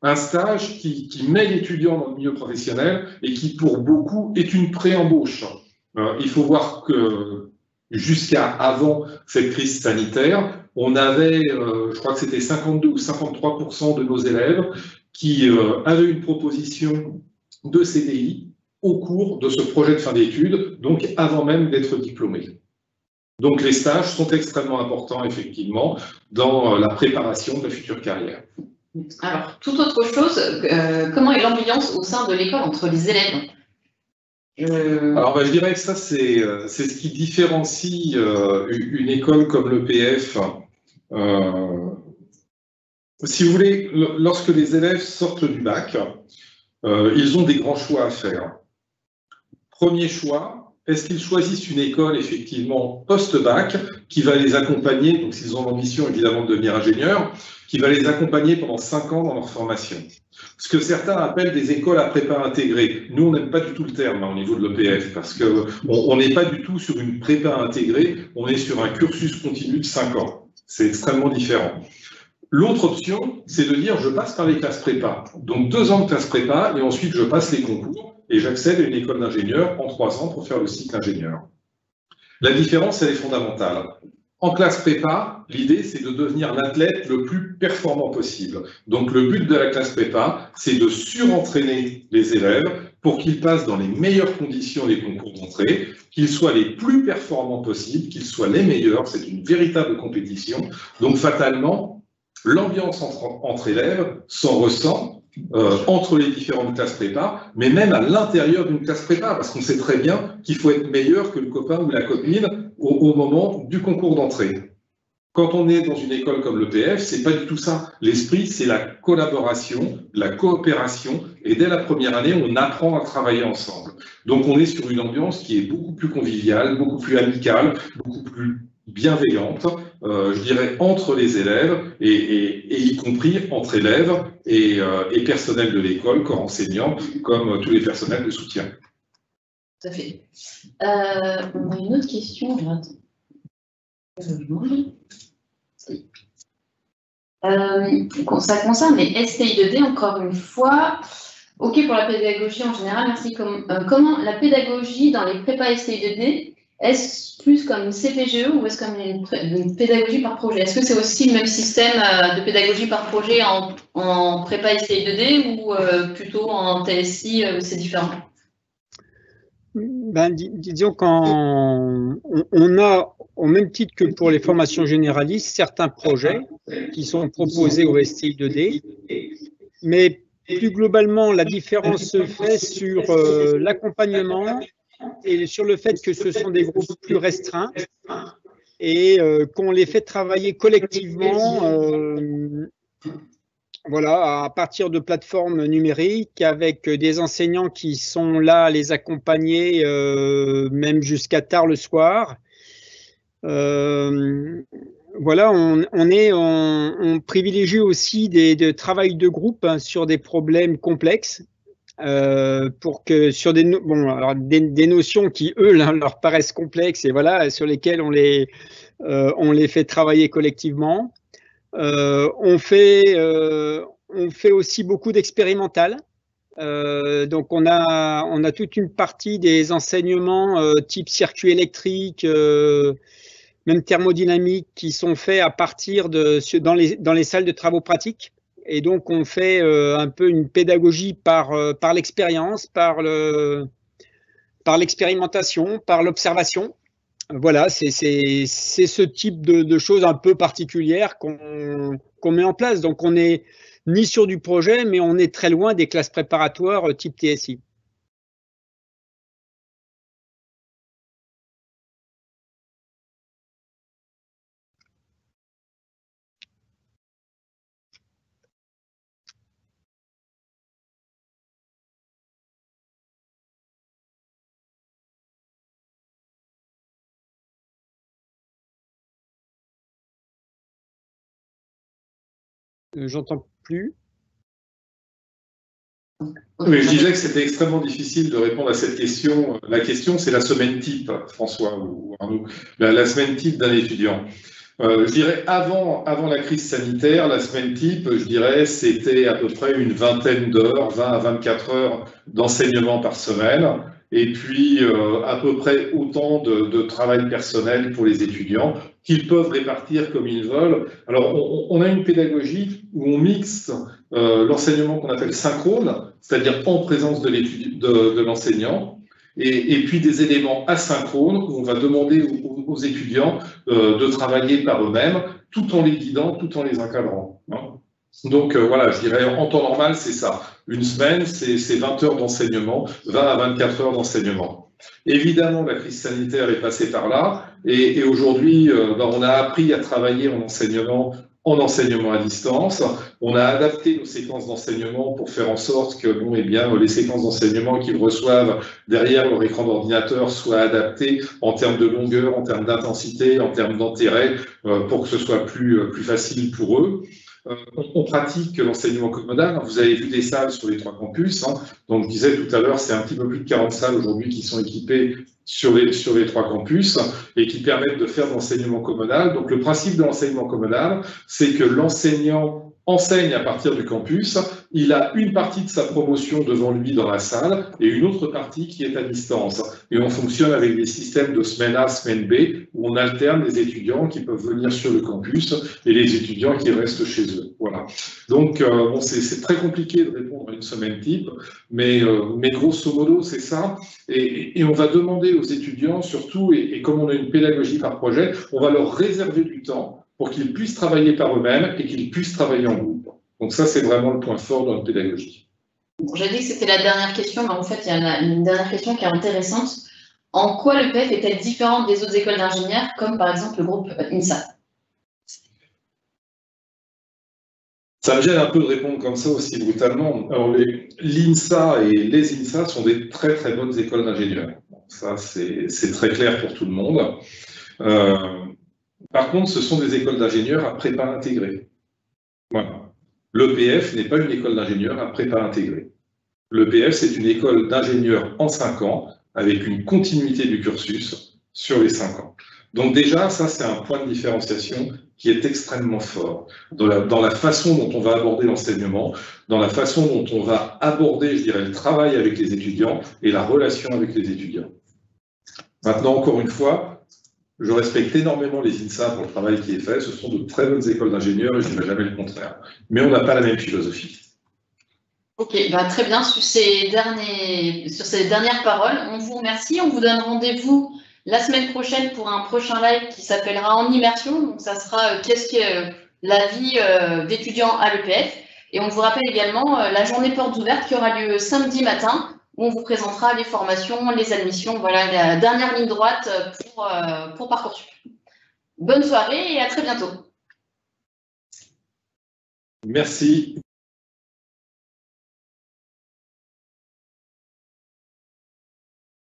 un stage qui met l'étudiant dans le milieu professionnel et qui pour beaucoup est une pré-embauche. Il faut voir que jusqu'à avant cette crise sanitaire, on avait, je crois que c'était 52 ou 53% de nos élèves qui avaient une proposition de CDI au cours de ce projet de fin d'études, donc avant même d'être diplômé. Donc les stages sont extrêmement importants, effectivement, dans la préparation de la future carrière. Alors, toute autre chose, comment est l'ambiance au sein de l'école entre les élèves? Alors, je dirais que ça, c'est ce qui différencie une école comme l'EPF. Si vous voulez, lorsque les élèves sortent du bac, ils ont des grands choix à faire. Premier choix, est-ce qu'ils choisissent une école effectivement post-bac qui va les accompagner, donc s'ils ont l'ambition évidemment de devenir ingénieurs, qui va les accompagner pendant 5 ans dans leur formation. Ce que certains appellent des écoles à prépa intégrée. Nous, on n'aime pas du tout le terme au niveau de l'EPF parce qu'on n'est pas du tout sur une prépa intégrée, on est sur un cursus continu de 5 ans. C'est extrêmement différent. L'autre option, c'est de dire je passe par les classes prépa. Donc 2 ans de classe prépa et ensuite je passe les concours et j'accède à une école d'ingénieur en 3 ans pour faire le cycle ingénieur. La différence, elle est fondamentale. En classe prépa, l'idée, c'est de devenir l'athlète le plus performant possible. Donc le but de la classe prépa, c'est de surentraîner les élèves pour qu'ils passent dans les meilleures conditions les concours d'entrée, qu'ils soient les plus performants possibles, qu'ils soient les meilleurs. C'est une véritable compétition. Donc fatalement, l'ambiance entre élèves s'en ressent entre les différentes classes prépa, mais même à l'intérieur d'une classe prépa, parce qu'on sait très bien qu'il faut être meilleur que le copain ou la copine au moment du concours d'entrée. Quand on est dans une école comme l'EPF, c'est pas du tout ça. L'esprit, c'est la collaboration, la coopération, et dès la première année, on apprend à travailler ensemble. Donc on est sur une ambiance qui est beaucoup plus conviviale, beaucoup plus amicale, beaucoup plus bienveillante, je dirais, entre les élèves et y compris entre élèves et personnel de l'école, corps enseignant, comme tous les personnels de soutien. Tout à fait. On a une autre question. Ça concerne les STI2D, encore une fois. OK pour la pédagogie en général, merci. Comment la pédagogie dans les prépas STI2D est-ce plus comme une CPGE ou est-ce comme une pédagogie par projet? Est-ce que c'est aussi le même système de pédagogie par projet en prépa STI 2D ou plutôt en TSI, c'est différent? Ben, disons qu'on a, au même titre que pour les formations généralistes, certains projets qui sont proposés au STI 2D, mais plus globalement, la différence se fait sur l'accompagnement et sur le fait que ce sont des groupes plus restreints et qu'on les fait travailler collectivement voilà, à partir de plateformes numériques avec des enseignants qui sont là à les accompagner même jusqu'à tard le soir. Voilà, on privilégie aussi de travail de groupe hein, sur des problèmes complexes pour que sur des notions qui eux leur paraissent complexes et voilà sur lesquelles on les fait travailler collectivement. On fait aussi beaucoup d'expérimental. Donc on a toute une partie des enseignements type circuit électrique, même thermodynamique, qui sont faits à partir dans les salles de travaux pratiques. Et donc on fait un peu une pédagogie par l'expérience, par l'expérimentation, par l'observation. Voilà, c'est ce type de choses un peu particulières qu'on met en place. Donc, on n'est ni sur du projet, mais on est très loin des classes préparatoires type TSI. J'entends plus. Oui, je disais que c'était extrêmement difficile de répondre à cette question. La question, c'est la semaine type, François ou Arnaud, la semaine type d'un étudiant. Je dirais avant la crise sanitaire, la semaine type, je dirais, c'était à peu près une vingtaine d'heures, 20 à 24 heures d'enseignement par semaine, et puis à peu près autant de travail personnel pour les étudiants qu'ils peuvent répartir comme ils veulent. Alors, on a une pédagogie où on mixe l'enseignement qu'on appelle synchrone, c'est-à-dire en présence de l'enseignant, et puis des éléments asynchrones où on va demander aux étudiants de travailler par eux-mêmes, tout en les guidant, tout en les encadrant. Hein. Donc voilà, je dirais en temps normal, c'est ça. Une semaine, c'est 20 heures d'enseignement, 20 à 24 heures d'enseignement. Évidemment, la crise sanitaire est passée par là, et aujourd'hui, on a appris à travailler en enseignement à distance. On a adapté nos séquences d'enseignement pour faire en sorte que les séquences d'enseignement qu'ils reçoivent derrière leur écran d'ordinateur soient adaptées en termes de longueur, en termes d'intensité, en termes d'intérêt, pour que ce soit plus facile pour eux. On pratique l'enseignement communal. Vous avez vu des salles sur les 3 campus. Hein. Donc, je disais tout à l'heure, c'est un petit peu plus de 40 salles aujourd'hui qui sont équipées sur les 3 campus et qui permettent de faire de l'enseignement communal. Donc, le principe de l'enseignement communal, c'est que l'enseignant enseigne à partir du campus, il a une partie de sa promotion devant lui dans la salle et une autre partie qui est à distance. Et on fonctionne avec des systèmes de semaine A, semaine B, où on alterne les étudiants qui peuvent venir sur le campus et les étudiants qui restent chez eux. Voilà. Donc, c'est très compliqué de répondre à une semaine type, mais grosso modo, c'est ça. Et on va demander aux étudiants, surtout, et comme on a une pédagogie par projet, on va leur réserver du temps pour qu'ils puissent travailler par eux-mêmes et qu'ils puissent travailler en groupe. Donc ça, c'est vraiment le point fort de notre pédagogie. J'ai dit que c'était la dernière question, mais en fait, il y a une dernière question qui est intéressante. En quoi le PEF est-elle différente des autres écoles d'ingénieurs, comme par exemple le groupe INSA? Ça me gêne un peu de répondre comme ça aussi brutalement. Alors, l'INSA et les INSA sont des très très bonnes écoles d'ingénieurs. Ça, c'est très clair pour tout le monde. Par contre, ce sont des écoles d'ingénieurs à prépa intégrée. Voilà. L'EPF n'est pas une école d'ingénieurs à prépa intégrée. L'EPF, c'est une école d'ingénieurs en 5 ans, avec une continuité du cursus sur les 5 ans. Donc déjà, ça, c'est un point de différenciation qui est extrêmement fort dans la façon dont on va aborder l'enseignement, dans la façon dont on va aborder, je dirais, le travail avec les étudiants et la relation avec les étudiants. Maintenant, encore une fois, je respecte énormément les INSA pour le travail qui est fait. Ce sont de très bonnes écoles d'ingénieurs et je ne dirai jamais le contraire. Mais on n'a pas la même philosophie. Ok, bah très bien. Sur ces dernières paroles, on vous remercie. On vous donne rendez-vous la semaine prochaine pour un prochain live qui s'appellera En immersion. Donc, ça sera qu'est-ce que la vie d'étudiant à l'EPF. Et on vous rappelle également la journée portes ouvertes qui aura lieu samedi matin, où on vous présentera les formations, les admissions, voilà la dernière ligne droite pour Parcoursup. Bonne soirée et à très bientôt. Merci.